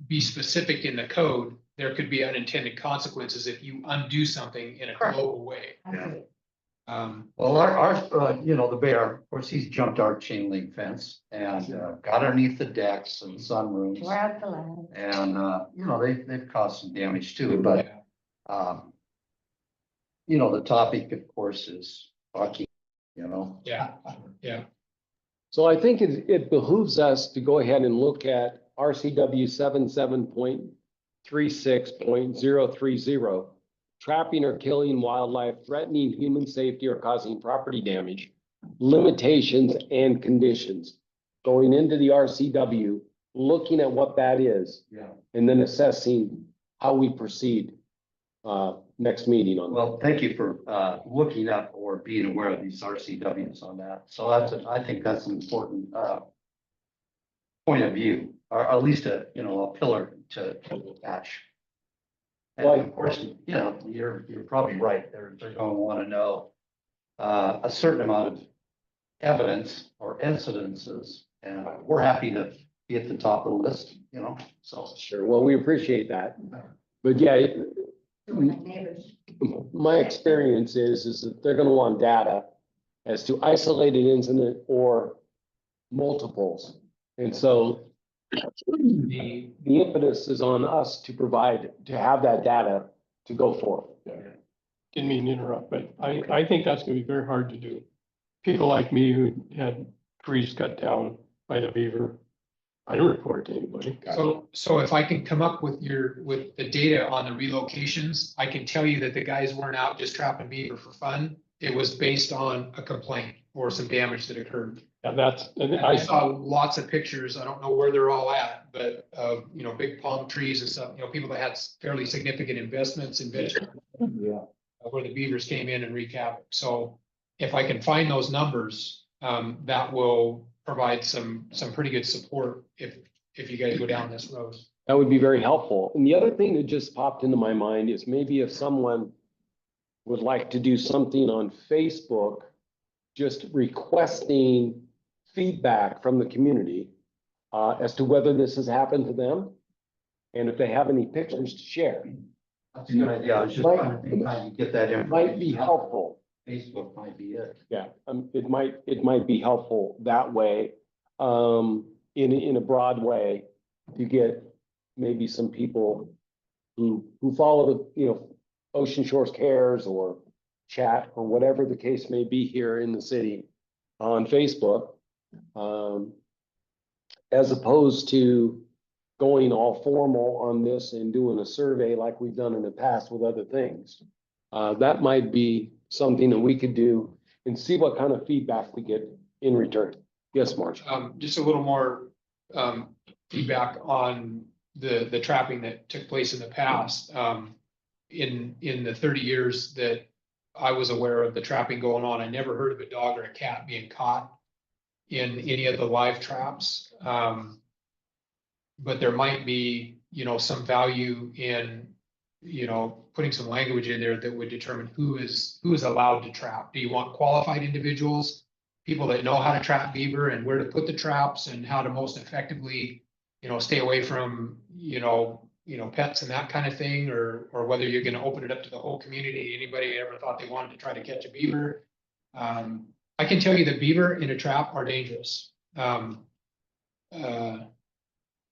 be specific in the code, there could be unintended consequences if you undo something in a Correct. global way. Okay. Well, the bear, of course, he's jumped our chain link fence and, got underneath the decks and sunrooms. Tore out the line. And, they've caused some damage too, but, the topic, of course, is Bucky, Yeah, yeah. So I think it behooves us to go ahead and look at RCW 77.36.030. Trapping or killing wildlife, threatening human safety or causing property damage, limitations and conditions. Going into the RCW, looking at what that is, Yeah. and then assessing how we proceed next meeting on that. Well, thank you for, looking up or being aware of these RCWs on that. So I think that's an important, point of view, or at least a pillar to attach. And Well, of course, you're probably right. They're going to want to know, a certain amount of evidence or incidences, and we're happy to be at the top of the list, so. Sure, well, we appreciate that. But yeah, My neighbors. my experience is that they're gonna want data as to isolated incident or multiples. And so the impetus is on us to have that data to go forth. Didn't mean to interrupt, but I think that's gonna be very hard to do. People like me who had trees cut down by the beaver, I don't report to anybody. So if I can come up with the data on the relocations, I can tell you that the guys weren't out just trapping beaver for fun. It was based on a complaint or some damage that occurred. And I saw lots of pictures, I don't know where they're all at, but big palm trees and stuff, people that had fairly significant investments in vegetables. Where the beavers came in and wreaked havoc. So if I can find those numbers, that will provide some pretty good support if you guys go down this road. That would be very helpful. And the other thing that just popped into my mind is maybe if someone would like to do something on Facebook, just requesting feedback from the community as to whether this has happened to them, and if they have any pictures to share. That's a good idea. I was just trying to think how you get that It might be information. helpful. Facebook might be it. Yeah, it might be helpful that way, in a broad way, to get maybe some people who follow the, Ocean Shores Cares or chat or whatever the case may be here in the city on Facebook. As opposed to going all formal on this and doing a survey like we've done in the past with other things. That might be something that we could do and see what kind of feedback we get in return. Yes, Marge? Just a little more feedback on the trapping that took place in the past. In the 30 years that I was aware of the trapping going on, I never heard of a dog or a cat being caught in any of the live traps. But there might be, some value in, putting some language in there that would determine who is allowed to trap. Do you want qualified individuals, people that know how to trap beaver and where to put the traps and how to most effectively, stay away from, pets and that kind of thing, or whether you're gonna open it up to the whole community, anybody ever thought they wanted to try to catch a beaver. I can tell you that beaver in a trap are dangerous.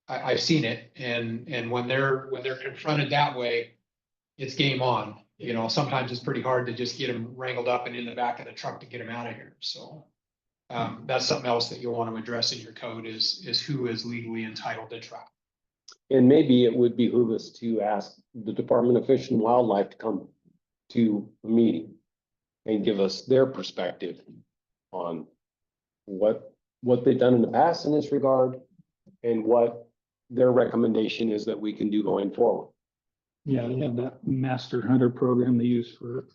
I've seen it, and when they're confronted that way, it's game on. Sometimes it's pretty hard to just get them wrangled up and in the back of the truck to get them out of here. So that's something else that you'll want to address in your code is who is legally entitled to trap. And maybe it would behoove us to ask the Department of Fish and Wildlife to come to a meeting and give us their perspective on what they've done in the past in this regard and what their recommendation is that we can do going forward. Yeah, they have that master hunter program they use for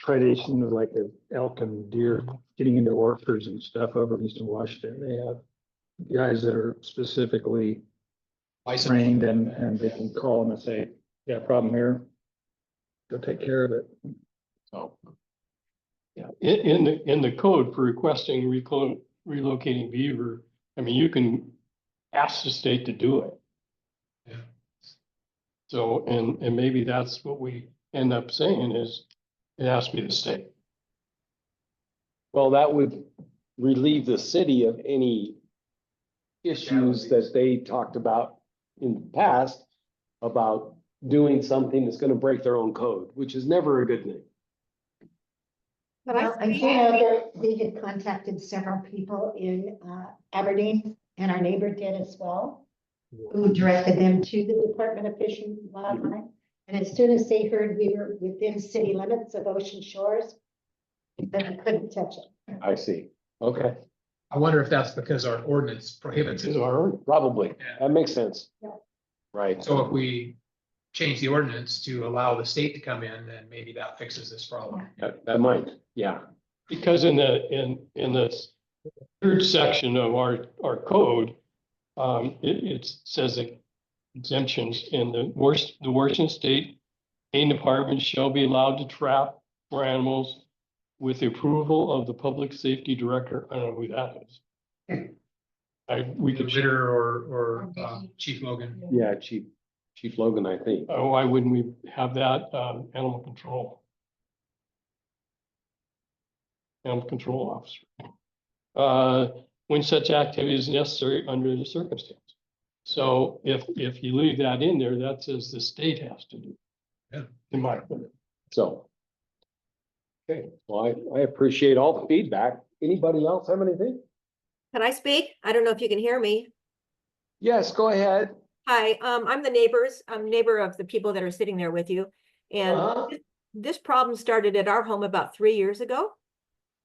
predation of like the elk and deer getting into orchards and stuff over in Eastern Washington. They have guys that are specifically trained and they can call them and say, yeah, problem here. Go take care of it. So Yeah, in the code for requesting relocating beaver, I mean, you can ask the state to do it. Yeah. So, and maybe that's what we end up saying is it has to be the state. Well, that would relieve the city of any issues that they talked about in the past about doing something that's gonna break their own code, which is never a good thing. Well, I do know that we had contacted several people in Aberdeen, and our neighbor did as well, who directed them to the Department of Fish and Wildlife. And as soon as they heard we were within city limits of Ocean Shores, then we couldn't touch it. I see. Okay, I wonder if that's because our ordinance prohibits Is it. our, probably. Yeah. That makes sense. Yeah. Right. So if we change the ordinance to allow the state to come in, then maybe that fixes this problem. That might, yeah. because in the third section of our code, it says exemptions in the Washington State Game Department shall be allowed to trap for animals with the approval of the Public Safety Director. I don't know who that is. We could, Ritter or Chief Logan. Yeah, Chief Logan, I think. why wouldn't we have that, animal control? Animal control officer. When such activity is necessary under the circumstance. So if you leave that in there, that says the state has to do. Yeah. In my opinion. So. Okay, well, I appreciate all the feedback. Anybody else have anything? Can I speak? I don't know if you can hear me. Yes, go ahead. Hi, I'm the I'm neighbor of the people that are sitting there with you. And Uh-huh. this problem started at our home about 3 years ago.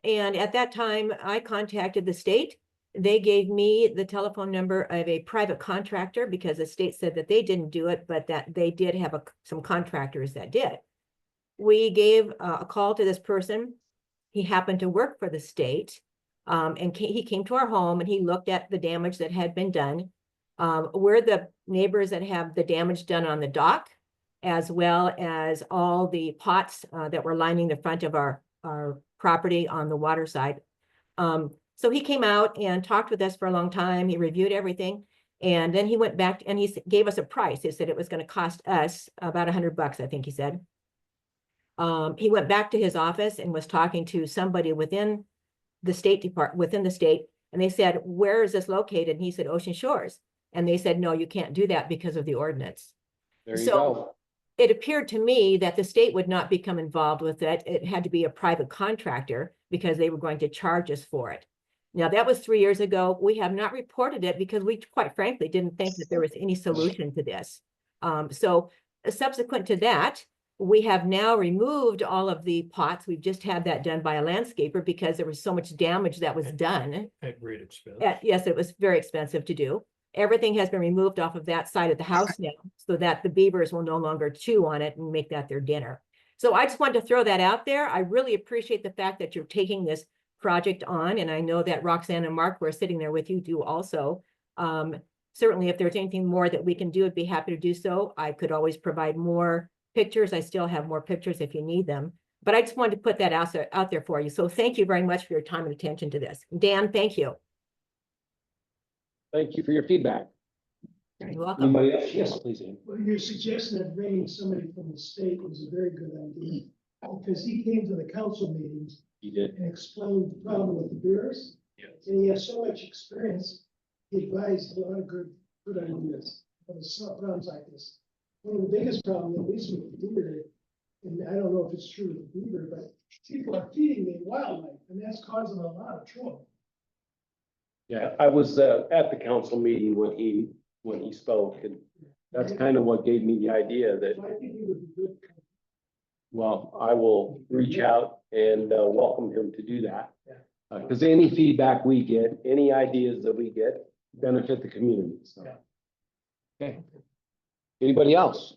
And at that time, I contacted the state. They gave me the telephone number of a private contractor because the state said that they didn't do it, but that they did have some contractors that did. We gave a call to this person. He happened to work for the state. And he came to our home and he looked at the damage that had been done. We're the neighbors that have the damage done on the dock, as well as all the pots that were lining the front of our property on the water side. So he came out and talked with us for a long time. He reviewed everything. And then he went back and he gave us a price. He said it was going to cost us about $100, I think he said. He went back to his office and was talking to somebody within the state department, within the state. And they said, where is this located? And he said, Ocean Shores. And they said, no, you can't do that because of the ordinance. There you So- go. It appeared to me that the state would not become involved with it. It had to be a private contractor because they were going to charge us for it. Now, that was 3 years ago. We have not reported it because we, quite frankly, didn't think that there was any solution to this. So subsequent to that, we have now removed all of the pots. We've just had that done by a landscaper because there was so much damage that was done. At great expense. Yes, it was very expensive to do. Everything has been removed off of that side of the house now so that the beavers will no longer chew on it and make that their dinner. So I just wanted to throw that out there. I really appreciate the fact that you're taking this project on. And I know that Roxanne and Mark, who are sitting there with you, do also. Certainly, if there's anything more that we can do, I'd be happy to do so. I could always provide more pictures. I still have more pictures if you need them. But I just wanted to put that out there for you. So thank you very much for your time and attention to this. Dan, thank you. Thank you for your feedback. You're welcome. Anybody else? Yes, please. Ann. Well, your suggestion of bringing somebody from the state was a very good idea. Because he came to the council meetings You did. and explained the problem with the beers. And he has so much experience, he advised a lot of good ideas on the problems like this. One of the biggest problems, at least with the beaver, and I don't know if it's true with the beaver, but people are feeding the wildlife, and that's causing a lot of trouble. Yeah, I was at the council meeting when he spoke, and that's kind of what gave me the idea that, So I think he would be good. well, I will reach out and welcome him to do that. Because any feedback we get, any ideas that we get benefit the community, so. Okay. Anybody else?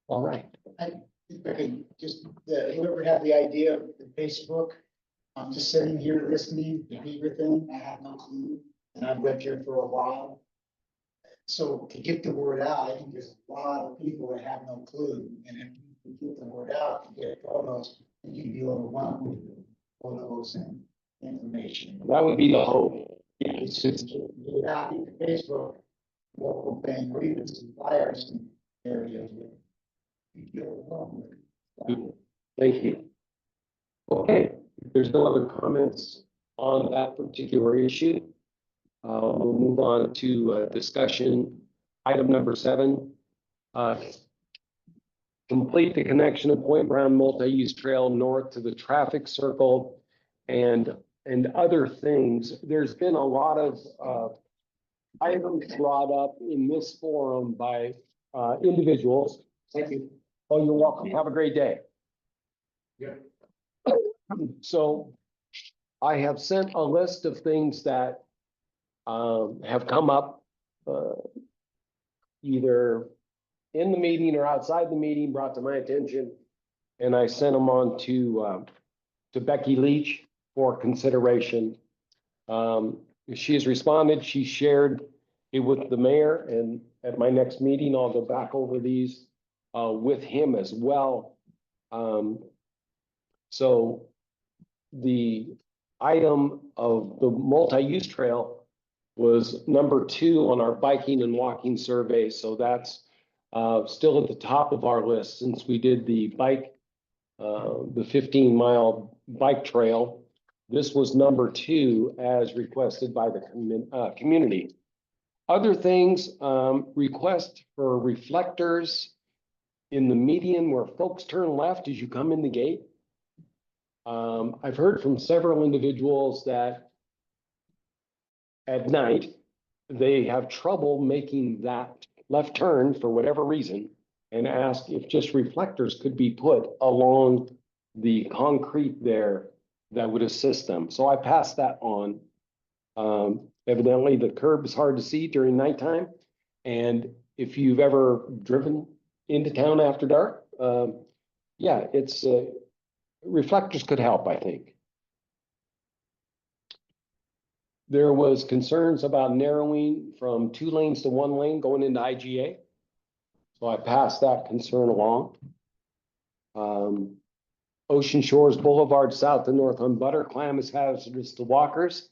All right. Just whoever had the idea of the Facebook, I'm just sitting here listening to beaver thing, I have no clue, and I've lived here for a while. So to get the word out, I think there's a lot of people that have no clue, and if to get the word out, to get photos, and you'd be overwhelmed with photos and information. That would be the hope. Yeah, It's just, get it out into Facebook, local bank grievances, fires in areas where you get overwhelmed with. Thank you. Okay, if there's no other comments on that particular issue. We'll move on to discussion item number 7. Complete the connection of Point Brown multi-use trail north to the traffic circle and other things. There's been a lot of items brought up in this forum by individuals. Thank you. Oh, you're welcome. Have a great day. Yeah. So I have sent a list of things that have come up either in the meeting or outside the meeting, brought to my attention. And I sent them on to Becky Leach for consideration. She has responded. She shared it with the mayor, and at my next meeting, I'll go back over these with him as well. So the item of the multi-use trail was number 2 on our biking and walking survey. So that's still at the top of our list since we did the 15-mile bike trail. This was number 2 as requested by the community. Other things, request for reflectors in the median where folks turn left as you come in the gate. I've heard from several individuals that at night, they have trouble making that left turn for whatever reason, and ask if just reflectors could be put along the concrete there that would assist them. So I passed that on. Evidently, the curb is hard to see during nighttime. And if you've ever driven into town after dark, yeah, it's reflectors could help, I think. There was concerns about narrowing from 2 lanes to 1 lane going into IGA. So I passed that concern along. Ocean Shores Boulevard south and north on Butter Clam is hazardous to walkers.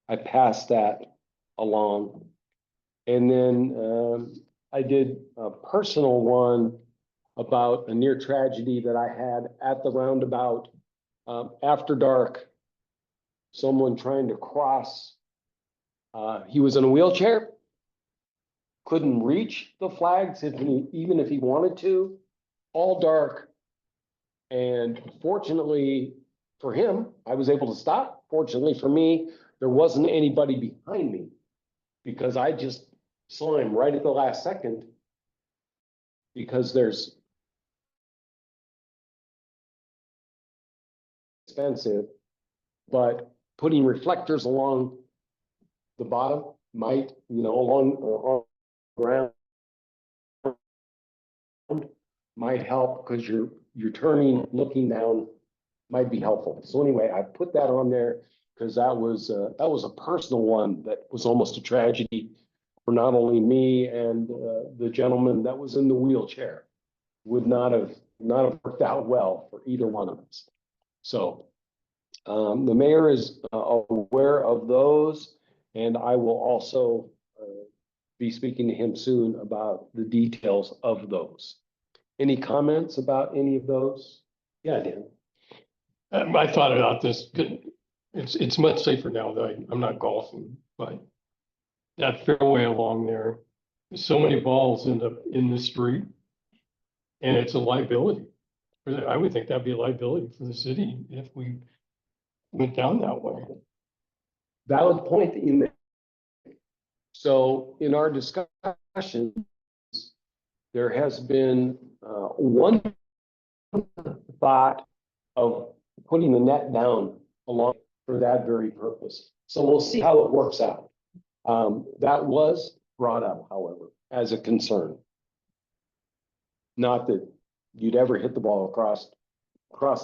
I passed that along. And then I did a personal one about a near tragedy that I had at the roundabout after dark. Someone trying to cross. He was in a wheelchair, couldn't reach the flags even if he wanted to, all dark. And fortunately for him, I was able to stop. Fortunately for me, there wasn't anybody behind me because I just saw him right at the last second because there's expensive, but putting reflectors along the bottom might, along ground might help because you're turning, looking down might be helpful. So anyway, I put that on there because that was a personal one that was almost a tragedy for not only me and the gentleman that was in the wheelchair. Would not have worked out well for either one of us. So the mayor is aware of those, and I will also be speaking to him soon about the details of those. Any comments about any of those? Yeah, Dan. I thought about this. It's much safer now that I'm not golfing, but that fairway along there, so many balls end up in the street, and it's a liability. I would think that'd be a liability for the city if we went down that way. Valid point that you make. So in our discussions, there has been one thought of putting the net down along for that very purpose. So we'll see how it works out. That was brought up, however, as a concern. Not that you'd ever hit the ball across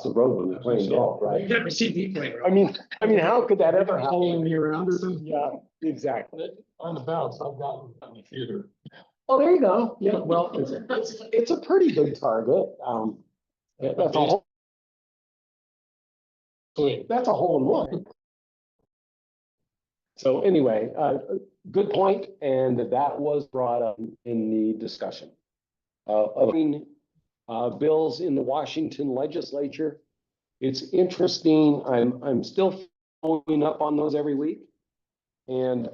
the road when you're playing golf, right? You've never seen me play. I mean, how could that ever happen? Following me around or something? Yeah, exactly. On the bounce, I've gotten in the theater. Oh, there you go. Yeah, well, it's a pretty big target. That's a whole, that's a hole in one. So anyway, good point, and that was brought up in the discussion. Bills in the Washington legislature. It's interesting, I'm still following up on those every week. And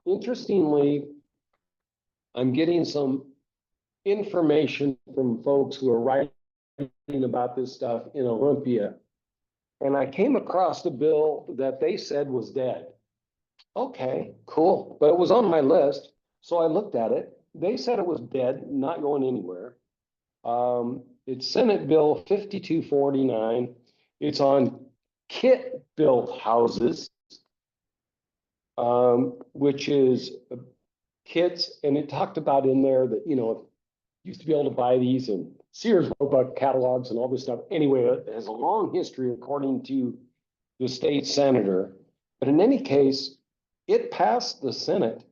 interestingly, I'm getting some information from folks who are writing about this stuff in Olympia. And I came across a bill that they said was dead. Okay, cool, but it was on my list, so I looked at it. They said it was dead, not going anywhere. It's Senate Bill 5249. It's on kit-built houses, which is kits, and it talked about in there that, you know, used to be able to buy these in Sears Roebuck catalogs and all this stuff. Anyway, it has a long history according to the state senator. But in any case, it passed the Senate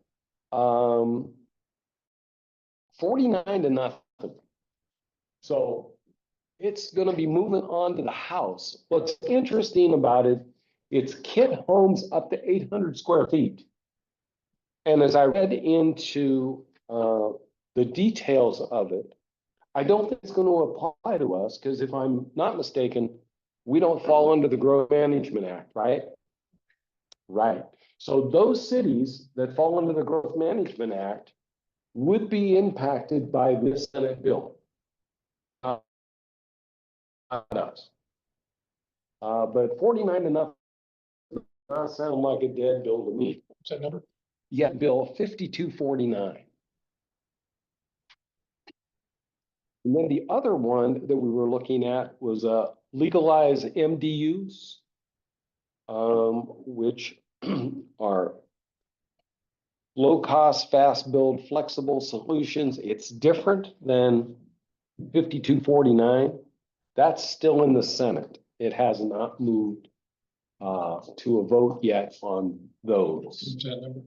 49-0. So it's going to be moving on to the House. What's interesting about it, it's kit homes up to 800 square feet. And as I read into the details of it, I don't think it's going to apply to us because if I'm not mistaken, we don't fall under the Growth Management Act, right? Right. So those cities that fall under the Growth Management Act would be impacted by this Senate bill. Not us. But 49-0 does not sound like a dead bill to me. What's that number? Yeah, Bill 5249. And then the other one that we were looking at was legalize MDUs, which are low cost, fast build, flexible solutions. It's different than 5249. That's still in the Senate. It has not moved to a vote yet on those. What's that number?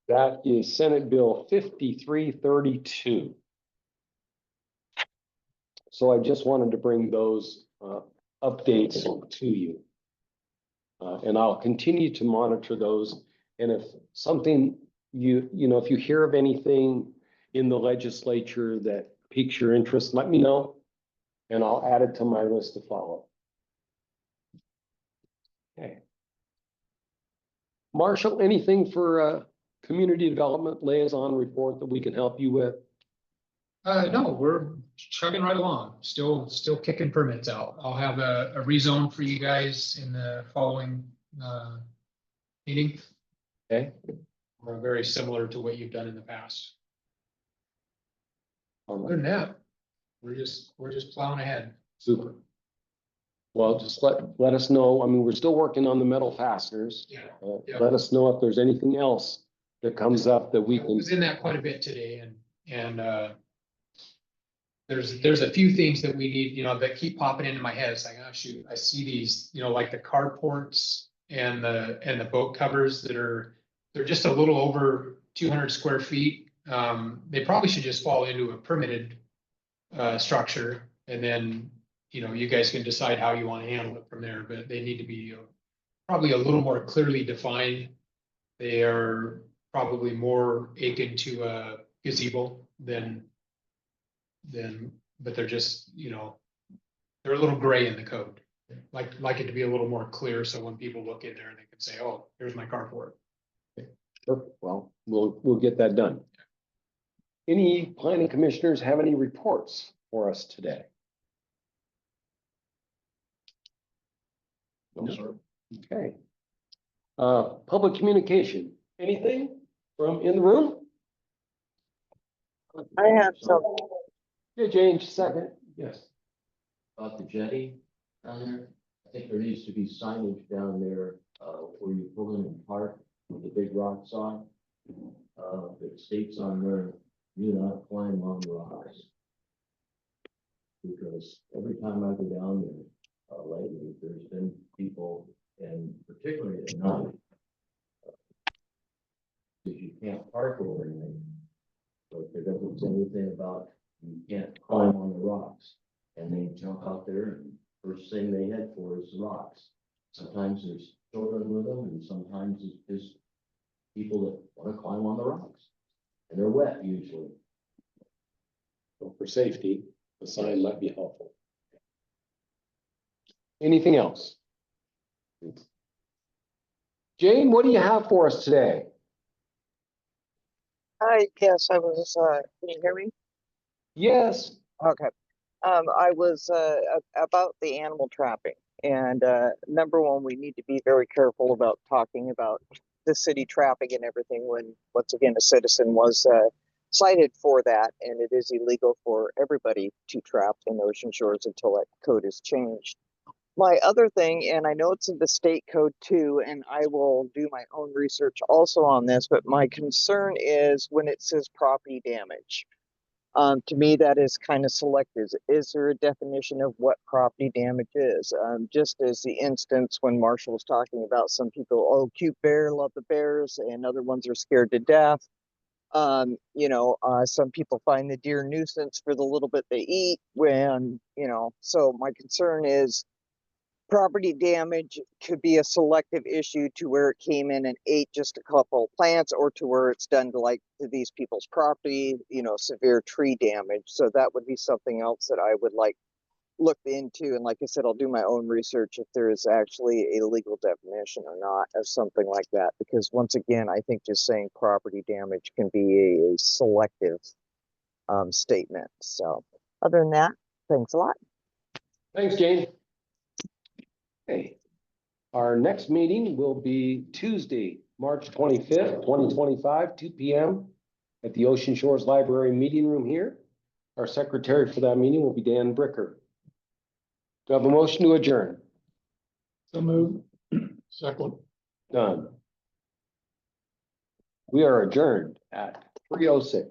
That is Senate Bill 5332. So I just wanted to bring those updates to you. And I'll continue to monitor those. And if something you know, if you hear of anything in the legislature that piques your interest, let me know. And I'll add it to my list to follow. Okay. Marshall, anything for community development liaison report that we can help you with? No, we're chugging right along, still kicking permits out. I'll have a rezone for you guys in the following meeting. Okay. Or very similar to what you've done in the past. All Other right. than that, we're just plowing ahead. Super. Well, just let us know. I mean, we're still working on the metal fasteners. Yeah. Let us know if there's anything else that comes up that we I can. was in that quite a bit today and there's a few things that we need, you know, that keep popping into my head. It's like, oh shoot, I see these, you know, like the carports and the boat covers they're just a little over 200 square feet. They probably should just fall into a permitted structure, and then, you know, you guys can decide how you want to handle it from there, but they need to be probably a little more clearly defined. They are probably more akin to a gazebo but they're just, you know, they're a little gray in the code. Like it to be a little more clear, so when people look in there, they can say, oh, here's my carport. Sure. Well, we'll get that done. Any planning commissioners have any reports for us today? No, sir. Okay. Public communication, anything from in the room? I have some. Yeah, James, second. Yes. About the jetty down there, I think there needs to be signage down there, where you pull in and park with the big rocks on. That states on there, do not climb on the rocks. Because every time I go down there, lately, there's been people, and particularly at night, because you can't park overnight. But there doesn't say anything about you can't climb on the rocks. and they jump out there and first thing they head for is the rocks. Sometimes there's children with them and sometimes it's just people that want to climb on the rocks. And they're wet usually. So for safety, the sign might be helpful. Anything else? Jane, what do you have for us today? Hi, yes, I was, can you hear me? Yes. Okay. I was, about the animal trapping. And, number one, we need to be very careful about talking about the city trapping and everything when, once again, a citizen was, cited for that. And it is illegal for everybody to trap in Ocean Shores until that code is changed. My other thing, and I know it's in the state code too, and I will do my own research also on this, but my concern is when it says property damage. To me, that is kind of selective. Is there a definition of what property damage is? Just as the instance when Marshall was talking about some people, oh, cute bear, love the bears, and other ones are scared to death. Some people find the deer nuisance for the little bit they eat when, so my concern is property damage could be a selective issue to where it came in and ate just a couple plants or to where it's done to these people's property, severe tree damage. So that would be something else that I would like looked into. And like I said, I'll do my own research if there is actually a legal definition or not of something like that. Because once again, I think just saying property damage can be a selective statement. So other than that, thanks a lot. Thanks, Jane. Okay. Our next meeting will be Tuesday, March 25th, 2025, 2 p.m. at the Ocean Shores Library Meeting Room here. Our secretary for that meeting will be Dan Bricker. Do I have a motion to adjourn? So move. Second. Done. We are adjourned at 3:06.